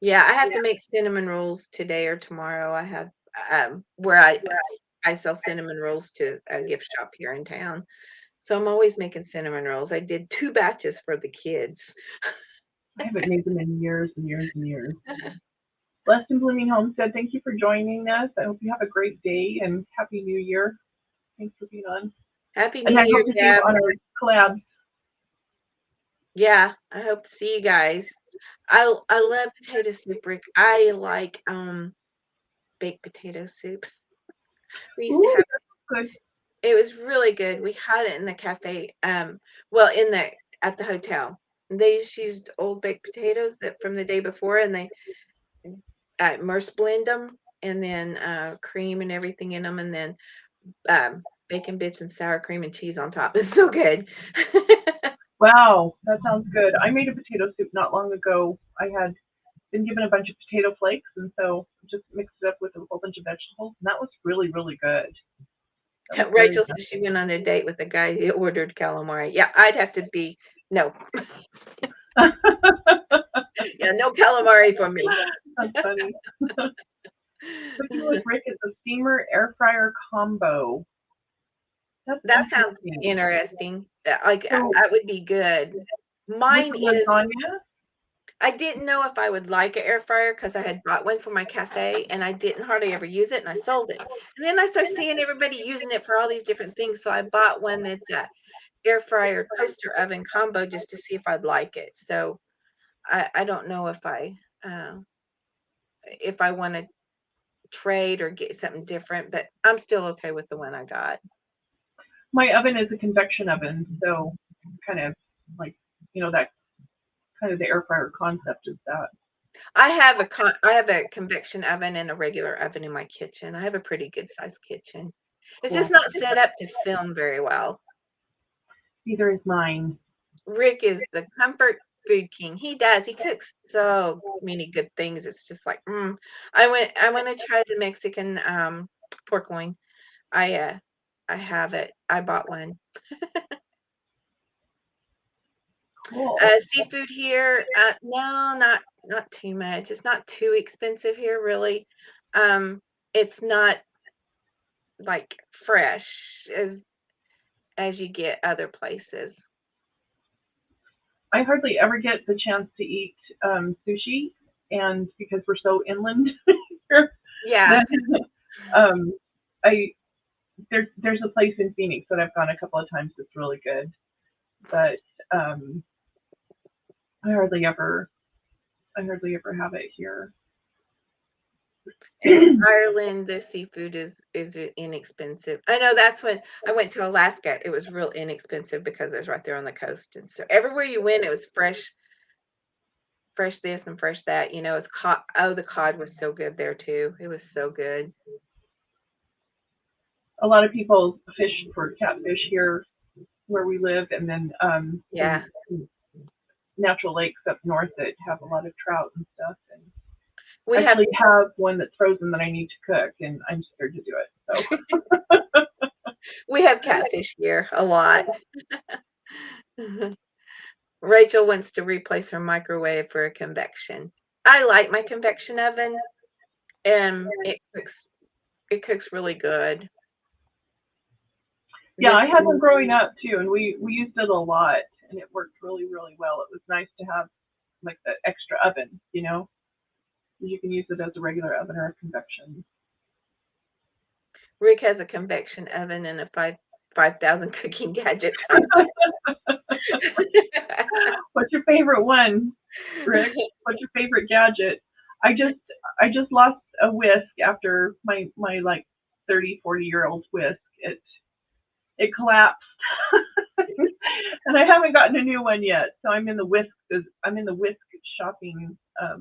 Yeah, I have to make cinnamon rolls today or tomorrow. I have where I sell cinnamon rolls to a gift shop here in town. So I'm always making cinnamon rolls. I did 2 batches for the kids. I haven't made them in years and years and years. Blessed and Blooming Homestead, thank you for joining us. I hope you have a great day and Happy New Year. Thanks for being on. Happy And New I Year, hope to see you Deb. on our collab. Yeah, I hope to see you guys. I love potato soup, Rick. I like baked potato soup. We used to Ooh, have that's good. it was really good. We had it in the cafe, well, in the at the hotel. They just used old baked potatoes that from the day before, and they immerse blend them, and then cream and everything in them, and then bacon bits and sour cream and cheese on top. It's so good. Wow, that sounds good. I made a potato soup not long ago. I had been given a bunch of potato flakes, and so just mixed it up with a whole bunch of vegetables, and that was really, really good. That was very Rachel said she went on a date with a guy who ordered calamari. Yeah, I'd have to be no, yum. yeah, no calamari for me. That's funny. Cooking with Rick is a steamer air fryer combo. That's That sounds interesting. interesting. Like So that would be good. with Mine the is lasagna, I didn't know if I would like an air fryer because I had bought one for my cafe and I didn't hardly ever use it and I sold it. And then I started seeing everybody using it for all these different things. So I bought one that's a air fryer toaster oven combo just to see if I'd like it. So I don't know uh, if I want to trade or get something different, but I'm still okay with the one I got. my oven is a convection oven, so kind of like that kind of the air fryer concept is that. I have a convection oven and a regular oven in my kitchen. I have a pretty good sized kitchen. It's just Cool. not set up to film very well. Neither is mine. Rick is the comfort food king. He does. He cooks so many good things. It's just like, I want to try the Mexican pork loin. I uh I have it. I bought one. Cool. Seafood here, no, not too much. It's not too expensive here, really. It's not like fresh as you get other places. I hardly ever get the chance to eat sushi, and because we're so inland here, Yeah, that um, I there's a place in Phoenix that I've gone a couple of times that's really good, but um, I hardly ever have it here. in Ireland, their seafood is inexpensive. I know that's when I went to Alaska. It was real inexpensive because it was right there on the coast, and so everywhere you went, it was fresh this and fresh that. You know, it's cod. Oh, the cod was so good there too. It was so good. A lot of people fish for catfish here where we live, and then Yeah, some natural lakes up north that have a lot of trout and stuff. And we I have actually have one that's frozen that I need to cook, and I'm scared to do it. So we have catfish here a lot. Rachel wants to replace her microwave for a convection. I like my convection oven, and it cooks really good. Yeah, I This had one growing up too, and we used it a lot, and it worked really really well. It was nice to have like the extra oven, you know. You can use it as a regular oven or a convection. Rick has a convection oven and a 5,000 cooking gadgets on What's your favorite one, Rick? What's your favorite gadget? I just I just lost a whisk after my like 30, 40 year old whisk. It collapsed, and I haven't gotten a new one yet. So I'm in the whisk shopping. I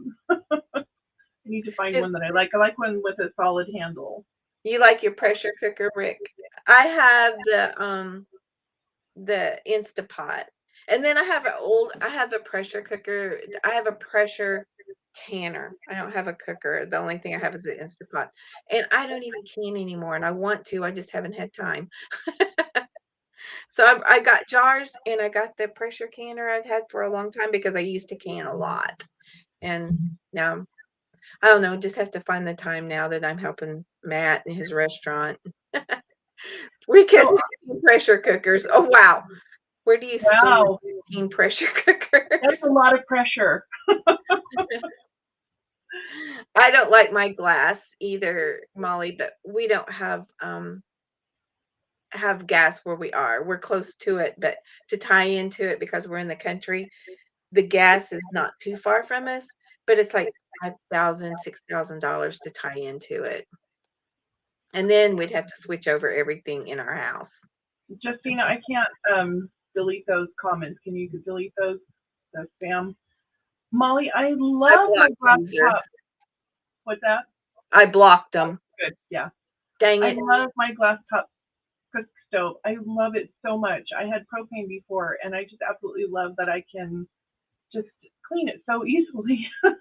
need to find his. one that I like. I like one with a solid handle. You like your pressure cooker, Rick? I have the Instapot. And then I have a pressure cooker. I have a pressure canner. I don't have a cooker. The only thing I have is an Instapot. And I don't even can anymore. And I want to, I just haven't had time. So I got jars and I got the pressure canner I've had for a long time because I used to can a lot. And now I don't know, just have to find the time now that I'm helping Matt in his restaurant. Rick has So 15 pressure cookers. Oh wow. Where do you store wow, 15 pressure that's cookers? a lot of pressure. I don't like my glass either, Molly, but we don't have gas where we are. We're close to it, but to tie into it because we're in the country, the gas is not too far from us, but it's like 5,000, $6,000 to tie into it. And then we'd have to switch over everything in our house. Justina, I can't delete those comments. Can you delete those? The spam. Molly, I I love my blocked glass user. top. What's that? I blocked Oh, them. good. Yeah. Dang I it. love my glass top cook stove. I love it so much. I had propane before, and I just absolutely love that I can just clean it so easily because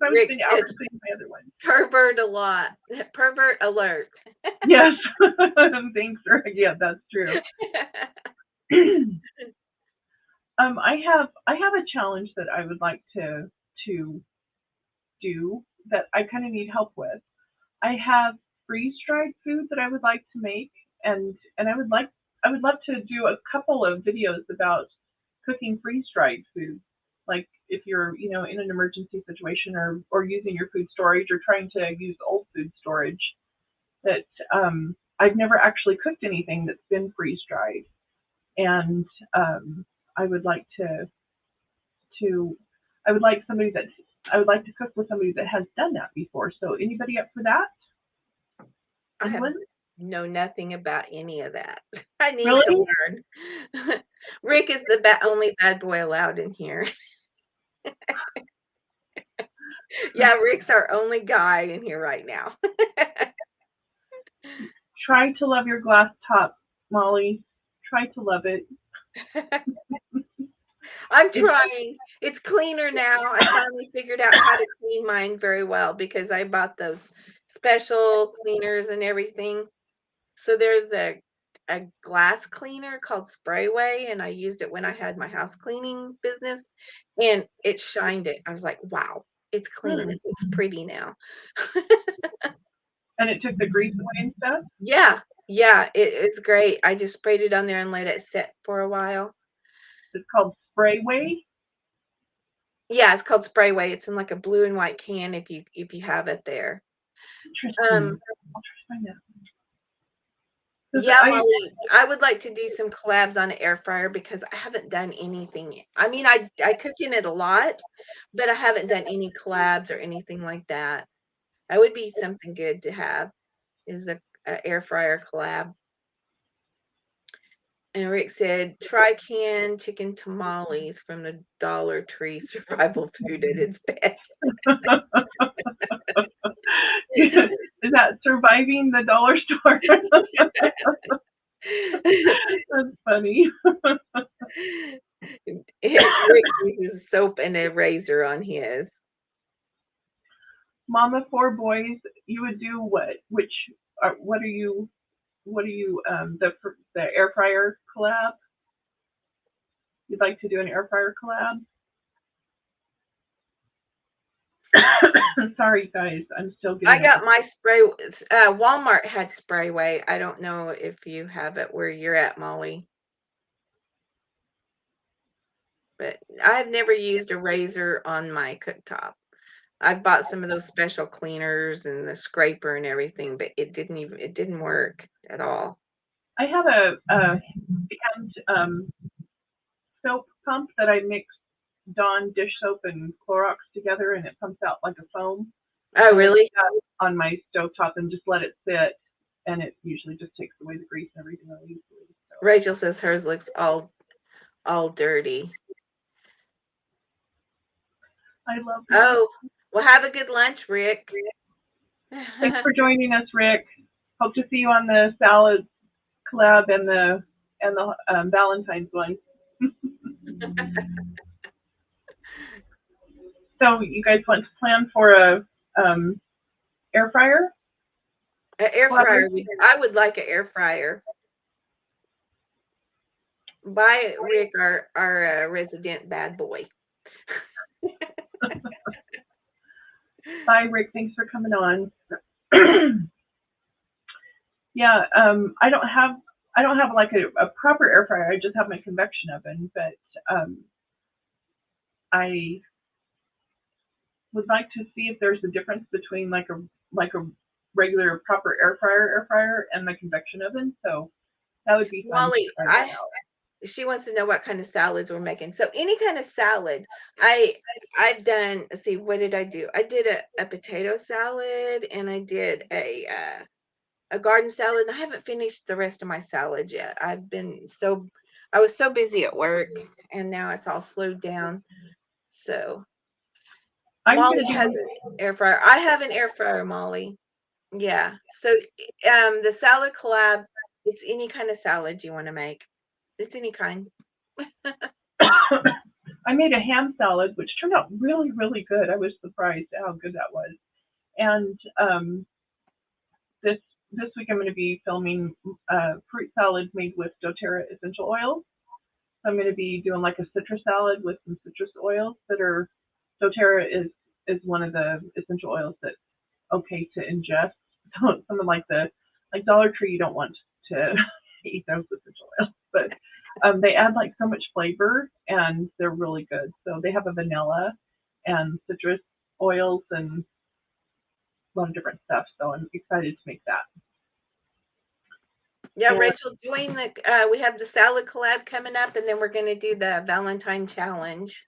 I was Rick spending said hours cleaning my other one. pervert a lot. Pervert alert. Yes. Thanks, Rick. Yeah, that's true. I have a challenge that I would like to do that I kind of need help with. I have freeze dried food that I would like to make, and I would love to do a couple of videos about cooking freeze dried food. Like if you're in an emergency situation or using your food storage or trying to use old food storage. That I've never actually cooked anything that's been freeze dried, and I would like to I would like somebody that I would like to cook with somebody that has done that before. So anybody up for that? I have Anyone? know nothing about any of that. I need to Really? learn. Rick is the only bad boy allowed in here. Yeah, Rick's our only guy in here right now. Try to love your glass top, Molly. Try to love it. I'm It trying. It's cleaner now. I finally figured out how to clean mine very well because I bought those special cleaners and everything. So there's a glass cleaner called Sprayway, and I used it when I had my house cleaning business, and it shined it. I was like, "Wow, it's clean. hmm. It looks pretty now." And it took the grease away and stuff. Yeah, yeah, it's great. I just sprayed it on there and let it sit for a while. It's called Sprayway. Yeah, it's called Sprayway. It's in like a blue and white can if you have it there. Interesting. Um, I'll try to find that. Because yeah, I Molly, I would like to do some collabs on an air fryer because I haven't done anything. I mean, I cook in it a lot, but I haven't done any collabs or anything like that. That would be something good to have is a air fryer collab. And Rick said, try canned chicken tamales from the Dollar Tree survival food at its best. is that surviving the dollar store? That's funny. Rick uses soap and a razor on his. Mama, four boys. You would do what? Which? What are you? What are you? The air fryer collab. You'd like to do an air fryer collab? Sorry, guys, I'm still I getting over. got my spray. Walmart had Sprayway. I don't know if you have it where you're at, Molly, but I've never used a razor on my cooktop. I bought some of those special cleaners and the scraper and everything, but it didn't work at all. I have a hand soap pump that I mix Dawn dish soap and Clorox together, and it pumps out like a foam. Oh, And I put really? that on my stovetop and just let it sit, and it usually just takes away the grease and everything really easily. So Rachel says hers looks all dirty. I love that. Oh, well, have a good lunch, Rick. Thanks for joining us, Rick. Hope to see you on the salad collab and the Valentine's one. So you guys want to plan for a air fryer An air fryer. collaboration? I would like an air fryer. Buy Rick our resident bad boy. Bye, Rick. Thanks for coming on. Yeah, I don't have like a proper air fryer. I just have my convection oven, but I would like to see if there's a difference between like a regular proper air fryer and my convection oven. So that would be fun to Molly, try that I out. she wants to know what kind of salads we're making. So any kind of salad. I I've done, let's see, what did I do? I did a potato salad and I did a garden salad. And I haven't finished the rest of my salad yet. I was so busy at work and now it's all slowed down. So I'm Molly gonna has do an air fryer. I have an air fryer, Molly. Yeah. So the salad collab, it's any kind of salad you want to make. It's any kind. I made a ham salad, which turned out really, really good. I was surprised at how good that was. And this this week I'm going to be filming fruit salad made with doTERRA essential oils. So I'm going to be doing like a citrus salad with some citrus oils that are doTERRA is one of the essential oils that's okay to ingest. So some of like Dollar Tree, you don't want to eat those essential oils, but they add like so much flavor and they're really good. So they have a vanilla and citrus oils and a lot of different stuff. So I'm excited to make that. Yeah, And Rachel, join the we have the salad collab coming up and then we're going to do the Valentine challenge.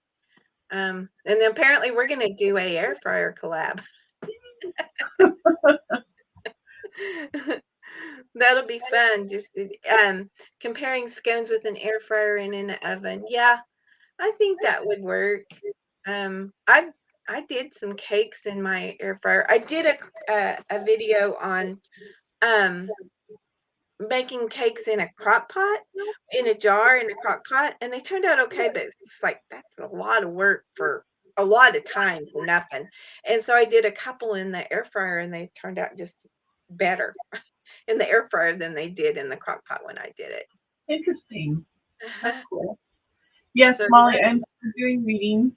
And then apparently we're going to do a air fryer collab. That'll be fun. Just comparing scones with an air fryer and in an oven. Yeah, I think that would work. Um, I I did some cakes in my air fryer. I did a video on um making cakes in a crock pot, in a jar in a crock pot, and they turned out okay, but it's just like that's a lot of work for a lot of time for nothing. And so I did a couple in the air fryer and they turned out just better in the air fryer than they did in the crock pot when I did it. interesting. That's cool. Yes, So Molly, I'm doing readings.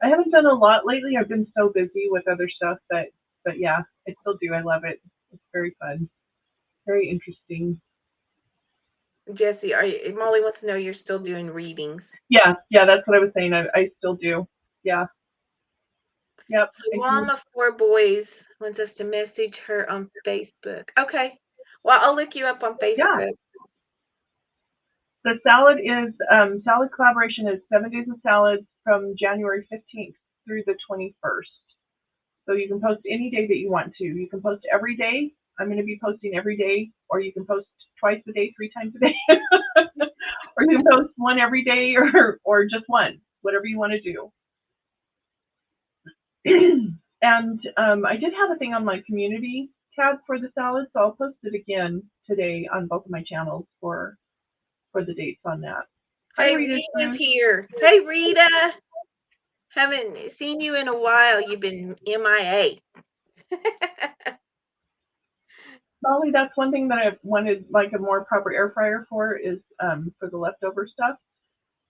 I haven't done a lot lately. I've been so busy with other stuff but yeah, I still do. I love it. It's very fun, very interesting. Jessie, Molly wants to know you're still doing readings. Yeah, yeah, that's what I was saying. I still do. Yeah, yep. So I do. Mama Four Boys wants us to message her on Facebook. Okay. Well, I'll look you up on Yeah, Facebook. the salad collaboration is 7 days of salads from January 15th through the 21st. So you can post any day that you want to. You can post every day. I'm going to be posting every day, or you can post twice a day, 3 times a day, or you can post one every day, or just one, whatever you want to do. And I did have a thing on my community tab for the salad, so I'll post it again today on both of my channels for the dates on that. Hi, Hey, Rita. Rita's here. Hey, Rita. Haven't seen you in a while. You've been MIA. Molly, that's one thing that I've wanted like a more proper air fryer for is for the leftover stuff.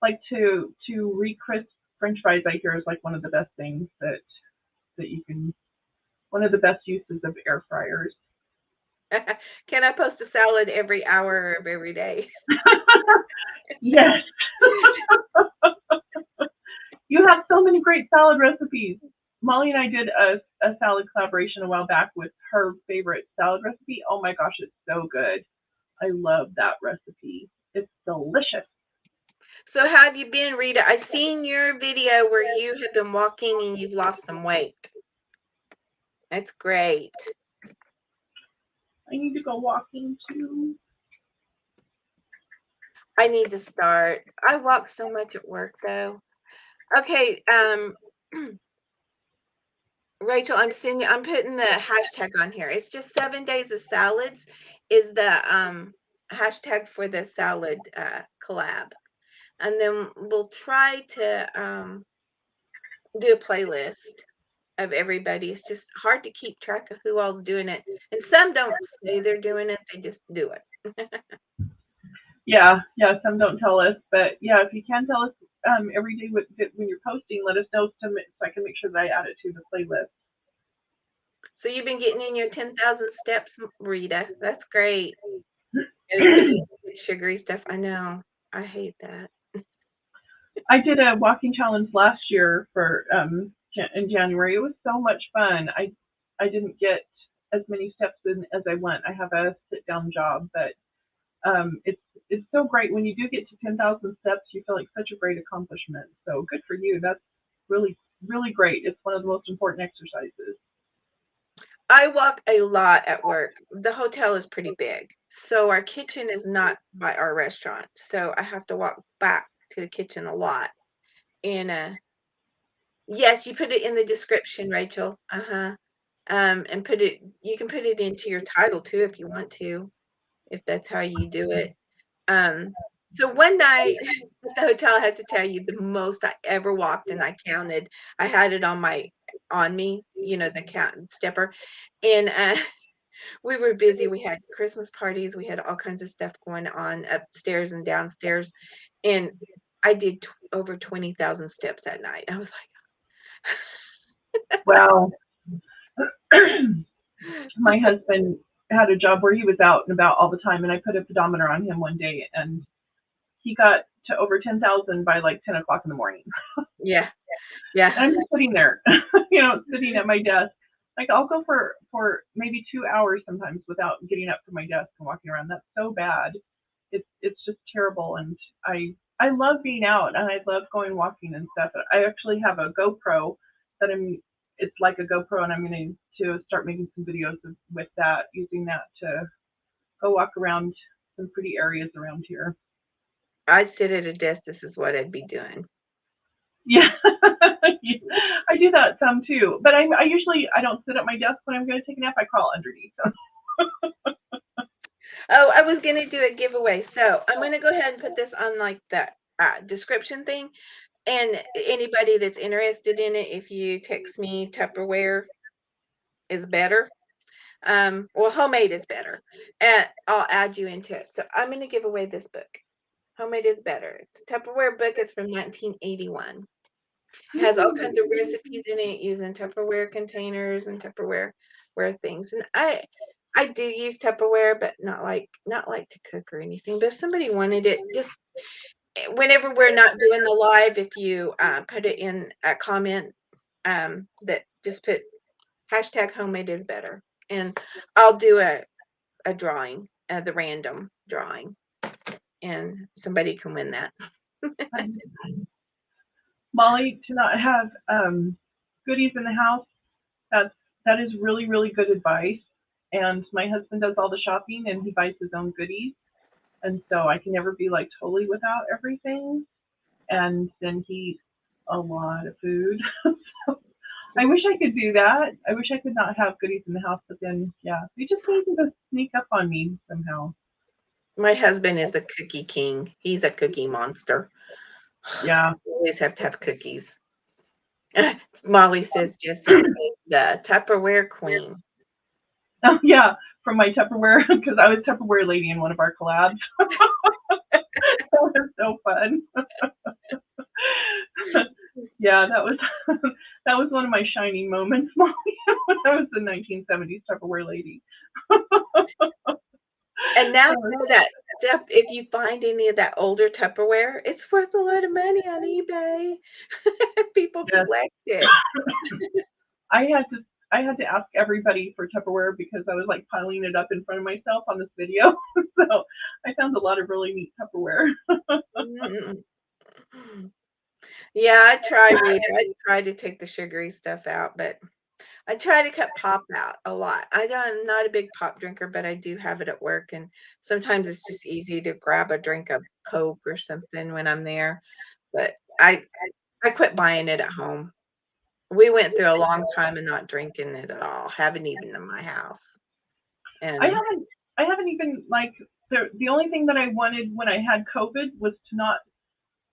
Like to re-crisp French fries, I hear is like one of the best things that that you can. One of the best uses of air fryers. Can I post a salad every hour of every day? Yes, you have so many great salad recipes. Molly and I did a salad collaboration a while back with her favorite salad recipe. Oh my gosh, it's so good. I love that recipe. It's delicious. So how have you been, Rita? I seen your video where you have been walking and you've lost some weight. That's great. I need to go walking too. I need to start. I walk so much at work though. Okay, Rachel, I'm putting the hashtag on here. It's just 7 days of salads is the hashtag for the salad collab. And then we'll try to do a playlist of everybody. It's just hard to keep track of who all's doing it. And some don't say they're doing it, they just do it. Yeah, yeah. Some don't tell us, but yeah, if you can tell us every day when you're posting, let us know so I can make sure that I add it to the playlist. So you've been getting in your 10,000 steps, Rita. That's great. And quit eating sugary stuff. I know. I hate that. I did a walking challenge last year for in January. It was so much fun. I didn't get as many steps in as I went. I have a sit down job, but it's so great when you do get to 10,000 steps. You feel like such a great accomplishment. So good for you. That's really great. It's one of the most important exercises. I walk a lot at work. The hotel is pretty big. So our kitchen is not by our restaurant. So I have to walk back to the kitchen a lot. And yes, you put it in the description, Rachel. Uh-huh. And you can put it into your title too if you want to, if that's how you do it. So one night at the hotel, I have to tell you the most I ever walked, and I counted. I had it on me, the count stepper, and we were busy. We had Christmas parties. We had all kinds of stuff going on upstairs and downstairs, and I did over 20,000 steps that night. I was Wow. like, My husband had a job where he was out and about all the time, and I put a pedometer on him one day, and he got to over 10,000 by like 10 o'clock in the morning. yeah, yeah. And I'm just sitting there, sitting at my desk. Like I'll go for maybe 2 hours sometimes without getting up from my desk and walking around. That's so bad. It's just terrible. And I love being out and I love going walking and stuff. I actually have a GoPro that it's like a GoPro, and I'm going to start making some videos with that, using that to go walk around some pretty areas around here. I'd sit at a desk. This is what I'd be doing. Yeah, I do that some too. But I usually I don't sit at my desk when I'm going to take a nap. I crawl underneath. Oh, I was gonna do a giveaway, so I'm gonna go ahead and put this on like the description thing. And anybody that's interested in it, if you text me Tupperware is better, well, homemade is better, and I'll add you into it. So I'm gonna give away this book. Homemade is better. It's a Tupperware book. It's from 1981. It has all kinds of recipes in it using Tupperware containers and Tupperware things. And I do use Tupperware, but not like to cook or anything. But if somebody wanted it, just whenever we're not doing the live, if you put it in a comment, that just put hashtag homemade is better, and I'll do a drawing, the random drawing, and somebody can win that. Molly, to not have goodies in the house, that's that is really good advice. And my husband does all the shopping and he buys his own goodies, and so I can never be like totally without everything. And then he eats a lot of food. So I wish I could do that. I wish I could not have goodies in the house, but then yeah, they just need to sneak up on me somehow. My husband is the cookie king. He's a cookie monster. Yeah. You always have to have cookies. Molly says Jessie is the Tupperware queen. Oh yeah, from my Tupperware because I was Tupperware lady in one of our collabs. That was so fun. Yeah, that was That was one of my shining moments, Molly, when I was the 1970s Tupperware lady. And now That was, some of that stuff, if you find any of that older Tupperware, it's worth a lot of money on eBay. People yes, collect it. I had to I had to ask everybody for Tupperware because I was like piling it up in front of myself on this video. So I found a lot of really neat Tupperware. Mm. Yeah, I try, Rita. I try to take the sugary stuff out, but I try to cut pop out a lot. I'm not a big pop drinker, but I do have it at work, and sometimes it's just easy to grab a drink of Coke or something when I'm there. But I quit buying it at home. We went through a long time and not drinking it at all, haven't even in my house. I And haven't I haven't even like the only thing that I wanted when I had COVID was to not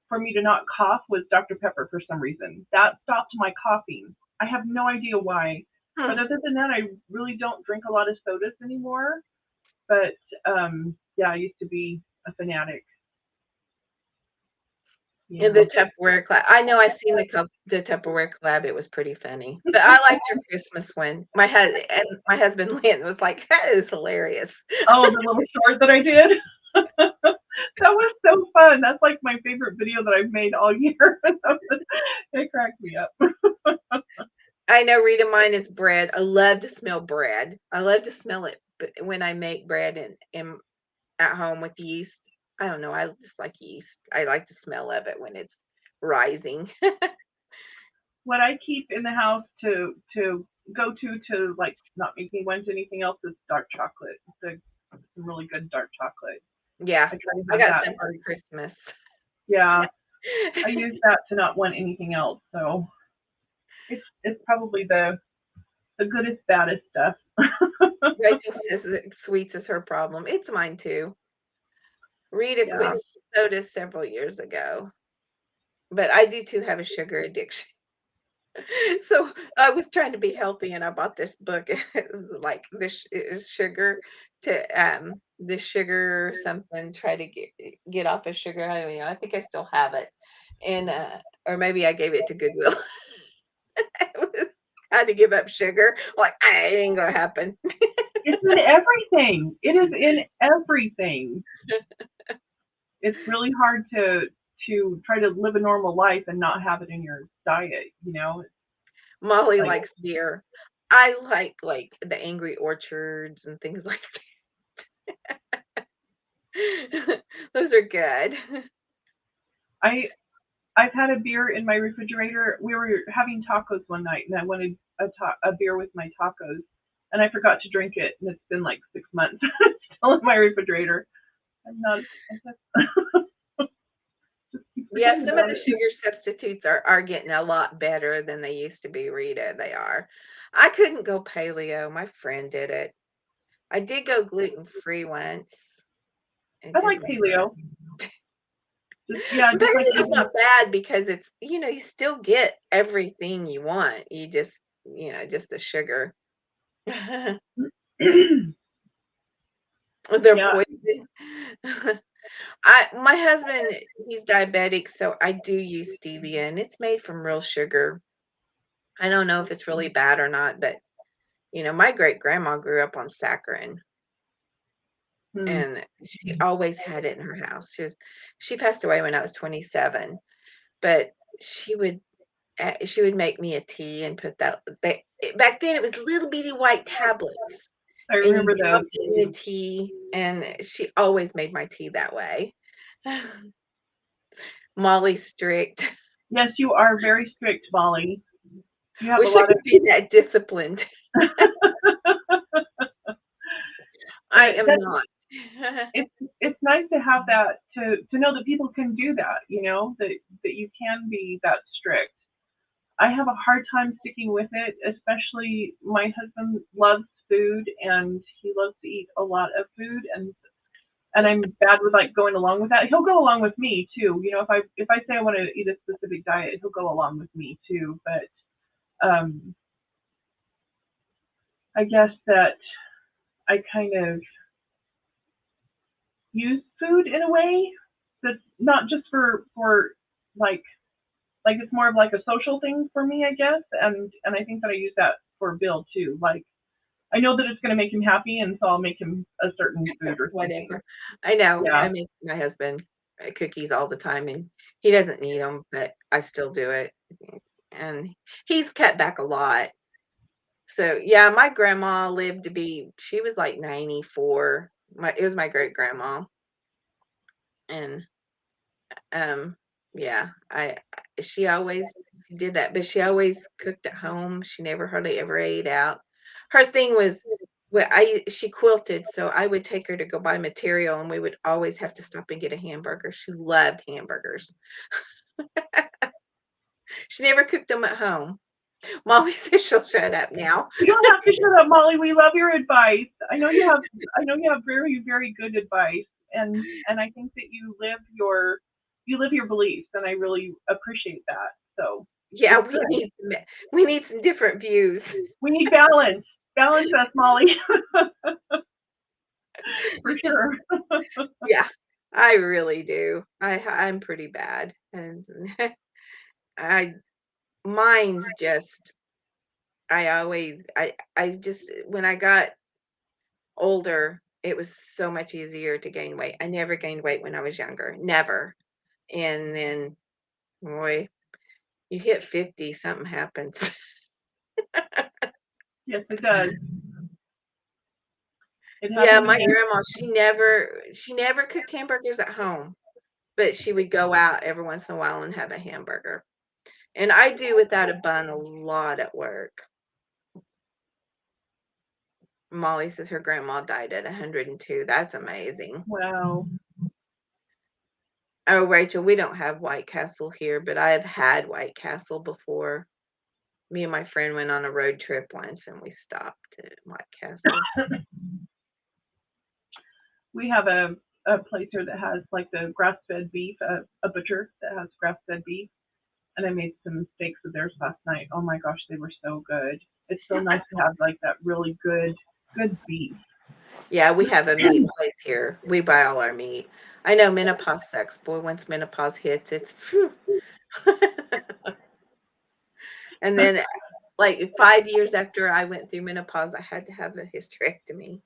for me to not cough was Dr. Pepper for some reason. That stopped my coughing. I have no idea why. hmm, But other than that, I really don't drink a lot of sodas anymore. But yeah, I used to be a fanatic. and the Yeah. Tupperware collab. I know I seen the Tupperware collab. It was pretty funny, but I liked your Christmas one. My husband Lynn was like, "That is hilarious." Oh, the little short that I did. That was so fun. That's like my favorite video that I've made all year. It cracked me up. I know, Rita, mine is bread. I love to smell bread. I love to smell it, but when I make bread and at home with yeast, I don't know. I just like yeast. I like the smell of it when it's rising. What I keep in the house to go to like not make me want anything else is dark chocolate. Some really good dark chocolate. Yeah, I try to I have got that some for for Christmas. yeah. I use that to not want anything else. So it's probably the goodest baddest stuff. Rachel says that sweets is her problem. It's mine too. Rita Yeah. quit soda several years ago, but I do too have a sugar addiction. So I was trying to be healthy, and I bought this book. It's like this is sugar to the sugar something. Try to get off of sugar. I mean, I think I still have it, and or maybe I gave it to Goodwill. It was how to give up sugar. Like, it ain't gonna happen. It's in everything. It is in everything. It's really hard to try to live a normal life and not have it in your diet, you know? It's Molly like likes beer. I like the Angry Orchards and things like that. Those are good. I I've had a beer in my refrigerator. We were having tacos one night and I wanted a beer with my tacos and I forgot to drink it and it's been like 6 months. It's still in my refrigerator. I'm not I just keep Yeah, forgetting some of about the it. sugar substitutes are getting a lot better than they used to be, Rita. They are. I couldn't go paleo. My friend did it. I did go gluten free once. I I did like like that. paleo. Just yeah, just like Paleo's eating not bad because it's you still get everything you want. You just just the sugar. They're yeah. poison. My husband, he's diabetic, so I do use stevia, and it's made from real sugar. I don't know if it's really bad or not, but my great grandma grew up on saccharin, Hmm. and she always had it in her house. She passed away when I was 27, but she would she would make me a tea and put back then it was little bitty white tablets, I and you remember drop those. it in the tea, and she always made my tea that way. Molly's strict. Yes, you are very strict, Molly. You have a Wish I lot of could be that disciplined. I but am that not. it's nice to have that to know that people can do that, you know, that you can be that strict. I have a hard time sticking with it, especially my husband loves food and he loves to eat a lot of food and I'm bad with like going along with that. He'll go along with me too. You know, if I say I want to eat a specific diet, he'll go along with me too. But I guess that I kind of use food in a way that's not just for like like it's more of like a social thing for me, I guess, and I think that I use that for Bill too. Like I know that it's going to make him happy, and so I'll make him a certain food or something. Whatever. I know. Yeah, I make my husband cookies all the time, and he doesn't need them, but I still do it. And he's cut back a lot. So yeah, my grandma lived to be. She was like 94. It was my great grandma, and um, yeah, she always did that, but she always cooked at home. She never hardly ever ate out. Her thing was, well, she quilted, so I would take her to go buy material, and we would always have to stop and get a hamburger. She loved hamburgers. She never cooked them at home. Molly says she'll shut up now. you don't have to shut up, Molly. We love your advice. I know you have very very good advice, and I think that you live your beliefs, and I really appreciate that. So Yeah, it's good. we need some different views. We need balance. Balance us, Molly, for sure. Yeah, I really do. I'm pretty bad, and I mine's just I just when I got older, it was so much easier to gain weight. I never gained weight when I was younger, never. And then, boy, you hit 50, something happens. Yes, it does. It Yeah, happened to my me. grandma, she never cooked hamburgers at home, but she would go out every once in a while and have a hamburger. And I do without a bun a lot at work. Molly says her grandma died at 102. That's amazing. Wow. Oh, Rachel, we don't have White Castle here, but I have had White Castle before. Me and my friend went on a road trip once and we stopped at White Castle. We have a place here that has like the grass fed beef, a butcher that has grass fed beef, and I made some steaks of theirs last night. Oh my gosh, they were so good. It's so nice to have like that really good beef. Yeah, we have a meat place here. We buy all our meat. I know menopause sucks. Boy, once menopause hits, it's phew. And then, like 5 years after I went through menopause, I had to have a hysterectomy.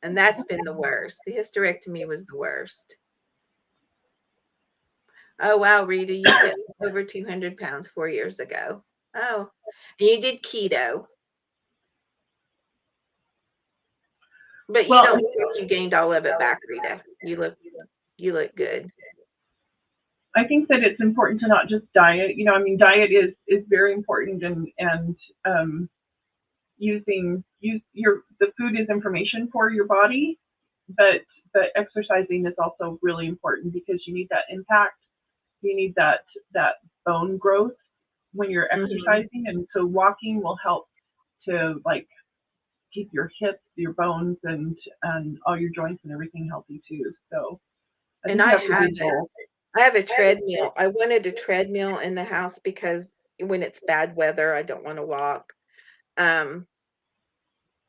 And that's been the worst. The hysterectomy was the worst. Oh, wow, Rita, you hit over 200 pounds 4 years ago. Oh, and you did keto, but you Well, don't look like you gained all of it back, Rita. You look good. I think that it's important to not just diet. You know, I mean, diet is very important, and use your the food is information for your body, but exercising is also really important because you need that impact. You need that bone growth when you're Mhm. exercising, and so walking will help to like keep your hips, your bones, and all your joints and everything healthy too. So I And think you I have to have do it. both. I have a treadmill. I wanted a treadmill in the house because when it's bad weather, I don't want to walk. Um,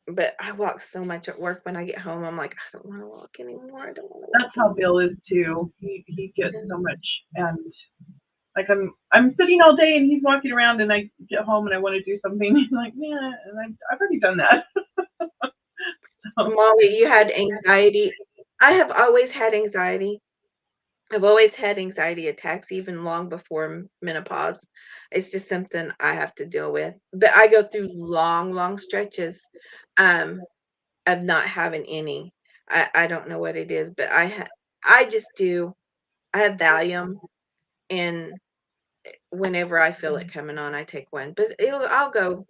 but I walk so much at work when I get home. I'm like, I don't want to walk anymore. I don't want to That's walk how Bill is too. He gets so much, and like I'm sitting all day and he's walking around, and I get home and I want to do something. He's like, yeah, and I've already done that. So, Molly, you had anxiety. I have always had anxiety. I've always had anxiety attacks, even long before menopause. It's just something I have to deal with. But I go through long, long stretches um, of not having any. I don't know what it is, but I just do. I have Valium, and whenever I feel it coming on, I take one. But I'll go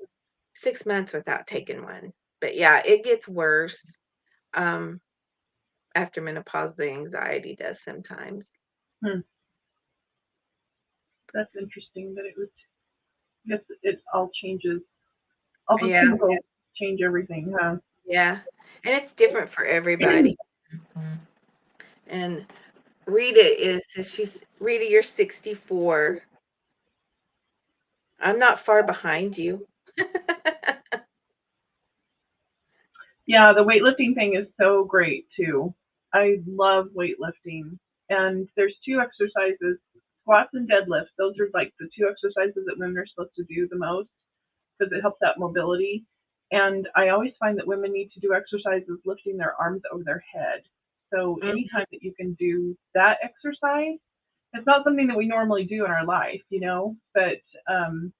6 months without taking one. But yeah, it gets worse. Um, After menopause, the anxiety does sometimes. hmm, that's interesting that it was. I guess it all changes. All those Yeah, chemicals change everything, huh? yeah. And it's different for everybody. And Rita, you're 64. I'm not far behind you. Yeah, the weightlifting thing is so great too. I love weightlifting, and there's two exercises. squats and deadlifts. Those are like the two exercises that women are supposed to do the most because it helps that mobility. And I always find that women need to do exercises lifting their arms over their head. So Mhm. anytime that you can do that exercise, it's not something that we normally do in our life, but um,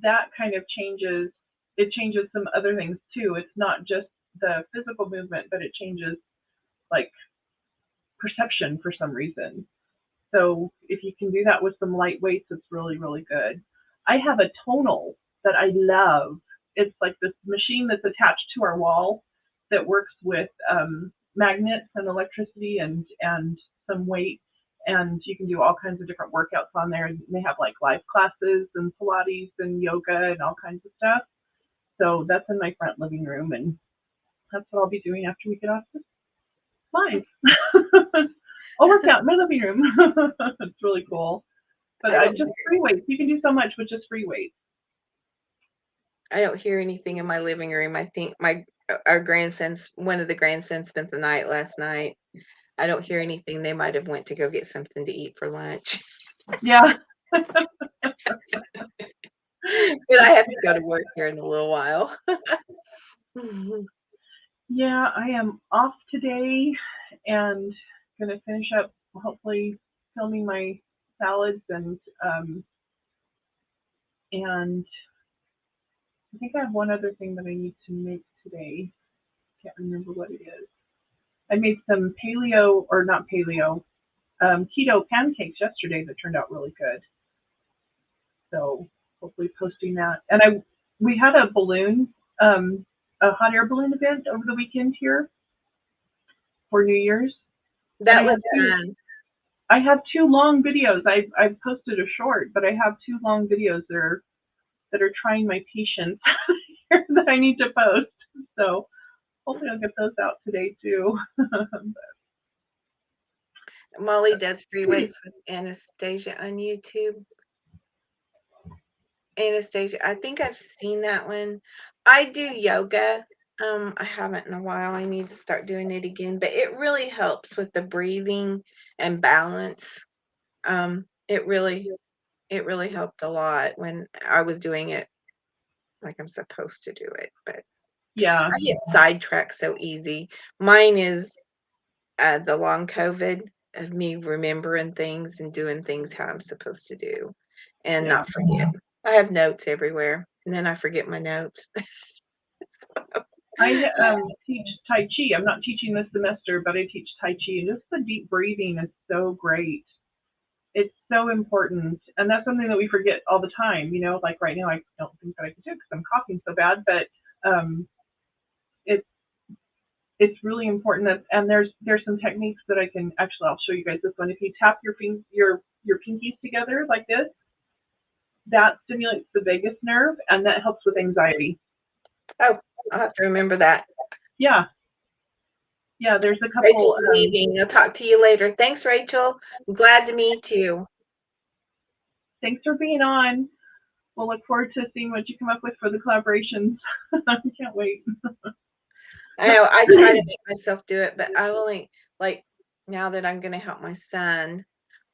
that kind of changes. It changes some other things too. It's not just the physical movement, but it changes like perception for some reason. So if you can do that with some light weights, it's really, really good. I have a tonal that I love. It's like this machine that's attached to our wall that works with magnets and electricity and some weight. And you can do all kinds of different workouts on there. And they have like live classes and Pilates and yoga and all kinds of stuff. So that's in my front living room, and that's what I'll be doing after we get off this live. I'll work out in my living room. It's really cool. But I I don't just free weights. You can do so much with just free weights. I don't hear anything in my living room. I think my our grandsons one of the grandsons spent the night last night. I don't hear anything. They might have went to go get something to eat for lunch. Yeah. But I have to go to work here in a little while. Yeah, I am off today and gonna finish up hopefully filming my salads and I think I have one other thing that I need to make today. Can't remember what it is. I made some paleo or not paleo, keto pancakes yesterday that turned out really good. So hopefully posting that. And we had a balloon, a hot air balloon event over the weekend here for New Year's, and That was fun. I have two long videos. I posted a short, but I have two long videos that are trying my patience that I need to post. So hopefully I'll get those out today too. Molly does free weights with Anastasia on YouTube. Anastasia, I think I've seen that one. I do yoga. I haven't in a while. I need to start doing it again, but it really helps with the breathing and balance. It really helped a lot when I was doing it like I'm supposed to do it, but Yeah, I get sidetracked so easy. Mine is the long COVID of me remembering things and doing things how I'm supposed to do and yeah. not forget. I have notes everywhere, and then I forget my notes. I teach Tai Chi. I'm not teaching this semester, but I teach Tai Chi, and just the deep breathing is so great. It's so important, and that's something that we forget all the time. Like right now, I don't think that I could do it because I'm coughing so bad. But it's it's really important. And there's some techniques that I can actually. I'll show you guys this one. If you tap your pinkies together like this, that stimulates the vagus nerve, and that helps with anxiety. Oh, I'll have to remember that. Yeah, yeah. There's a couple. Rachel's leaving. I'll talk to you later. Thanks, Rachel. I'm glad to meet you. Thanks for being on. We'll look forward to seeing what you come up with for the collaborations. I can't wait. I know I try to make myself do it, but I only like now that I'm going to help my son,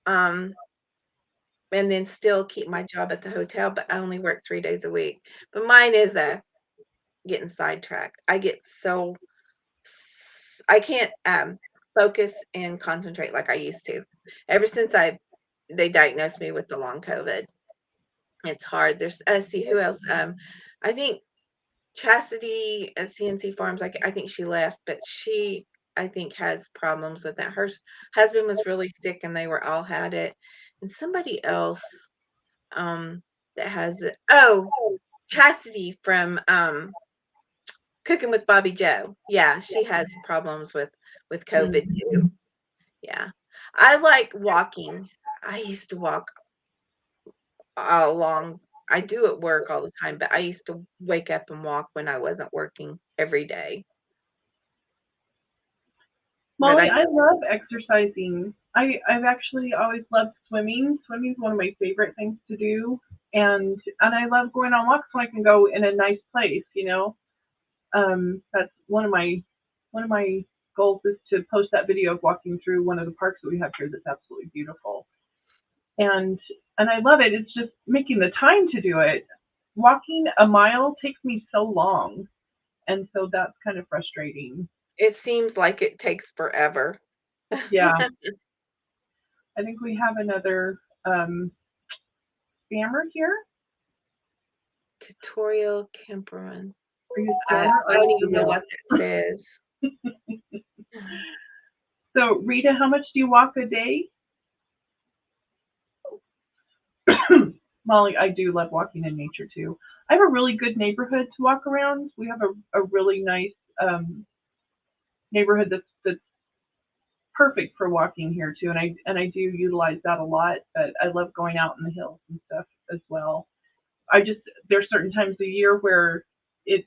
um, and then still keep my job at the hotel, but I only work 3 days a week. But mine is getting sidetracked. I get so I can't focus and concentrate like I used to. Ever since they diagnosed me with the long COVID, it's hard. There's see who else. I think Chastity at CNC Farms. I think she left, but she I think has problems with that. Her husband was really sick, and they were all had it. And somebody else that has it. Oh, Chastity from Cooking with Bobby Joe. Yeah, she has problems with COVID Mm. too. Yeah. I like walking. I used to walk along I do at work all the time, but I used to wake up and walk when I wasn't working every day. But Molly, I I love exercising. I've actually always loved swimming. Swimming is one of my favorite things to do, and I love going on walks when I can go in a nice place. That's one of my goals is to post that video of walking through one of the parks that we have here. That's absolutely beautiful. and I love it. It's just making the time to do it. Walking a mile takes me so long, and so that's kind of frustrating. It seems like it takes forever. Yeah, I think we have another spammer here. Tutorial Camperun. Are you a I spammer I or don't just a even know real? what that says. So, Rita, how much do you walk a day? Molly, I do love walking in nature too. I have a really good neighborhood to walk around. We have a really nice neighborhood that's perfect for walking here too, and I do utilize that a lot. But I love going out in the hills and stuff as well. I just there's certain times of year where it's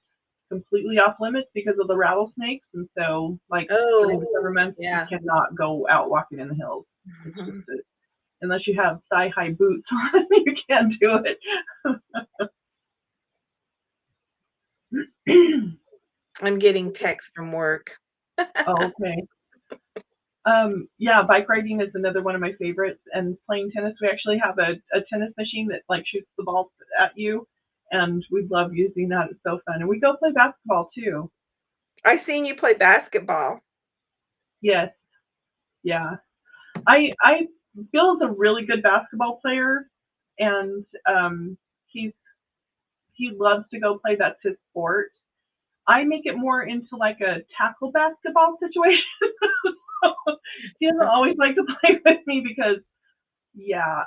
completely off limits because of the rattlesnakes, and so like during Oh, the summer months you yeah. cannot go out walking in the hills. It's just unless you have thigh high boots on, you can't do it. I'm getting texts from work. Oh, okay. Yeah, bike riding is another one of my favorites, and playing tennis. We actually have a tennis machine that like shoots the ball at you, and we love using that. It's so fun, and we go play basketball too. I seen you play basketball. Yes, yeah. I Bill's a really good basketball player, and he's he loves to go play. That's his sport. I make it more into like a tackle basketball situation. He doesn't always like to play with me because yeah,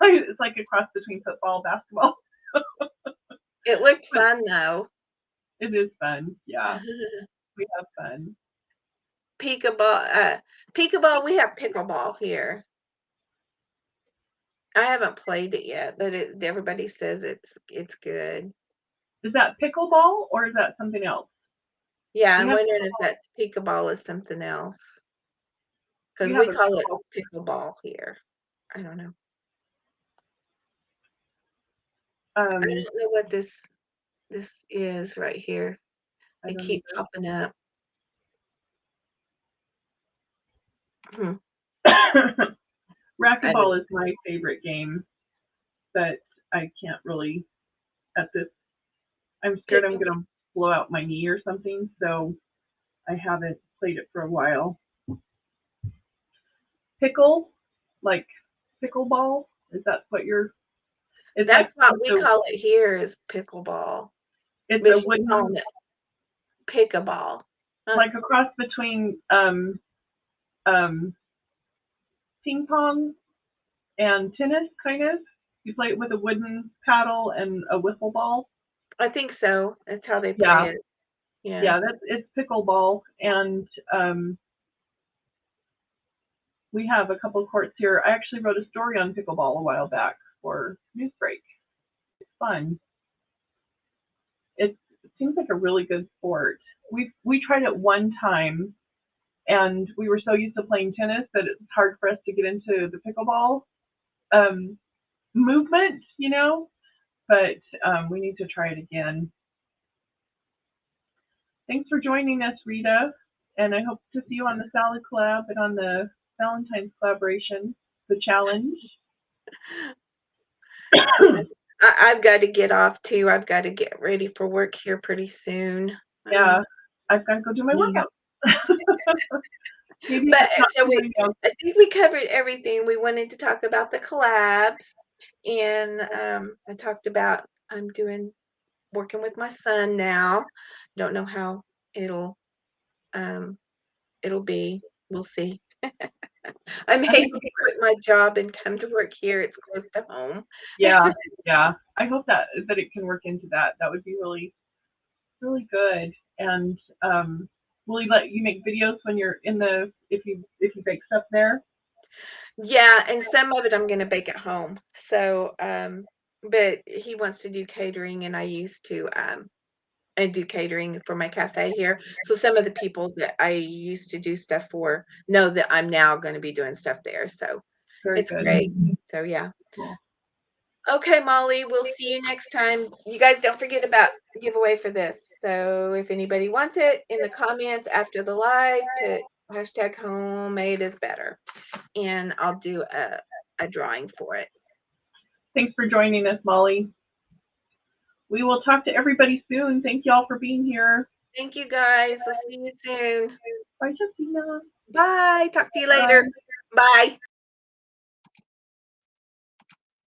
it's like a cross between football and basketball. It looked But fun though. it is fun. Yeah, we have fun. Peekaball, peekaball. We have pickleball here. I haven't played it yet, but everybody says it's good. Is that pickleball or is that something else? Yeah, We I'm have wondering if that's peekaball is something else we because have we a call it pickleball. pickleball here. I don't know. I Um, don't know what this is right here. I They don't keep popping up. Hmm, either. I don't Racquetball is my favorite game, but I can't really at this. I'm scared I'm pickle. gonna blow out my knee or something, so I haven't played it for a while. Pickle, like pickleball, is that what you're? It's like That's what we call it here is pickleball, it's but a she's wooden calling it pickaball. Huh. like a cross between um ping pong and tennis, kind of. You play it with a wooden paddle and a wiffle ball. I think so. That's how they play Yeah, it. Yeah. yeah, that's it's pickleball, and we have a couple of courts here. I actually wrote a story on pickleball a while back for Newsbreak. It's fun. It seems like a really good sport. We tried it one time, and we were so used to playing tennis that it's hard for us to get into the pickleball um, movement, you know. But we need to try it again. Thanks for joining us, Rita, and I hope to see you on the salad collab and on the Valentine's collaboration, the challenge. I've got to get off too. I've got to get ready for work here pretty soon. Yeah, I've got to go do my Yeah. workout. Maybe if But it's not so too many hours. I think we covered everything. We wanted to talk about the collabs, and I talked about I'm doing working with my son now. Don't know how it'll um, it'll be. We'll see. I I may hope it'll be quit great. my job and come to work here. It's close to home. Yeah, yeah. I hope that it can work into that. That would be really good. And will he let you make videos when you're in the if you bake stuff there? Yeah, and some of it I'm gonna bake at home. So, but he wants to do catering, and I do catering for my cafe here. So some of the people that I used to do stuff for know that I'm now gonna be doing stuff there. So Very it's good. great. So yeah. Cool. Okay, Molly, we'll see you next time. You guys don't forget about the giveaway for this. So if anybody wants it in the comments after the live, put hashtag homemade is better. And I'll do a drawing for it. Thanks for joining us, Molly. We will talk to everybody soon. Thank you all for being here. Thank you guys. I'll see you soon. Bye, Justina. Bye. Talk to you Bye. later. Bye.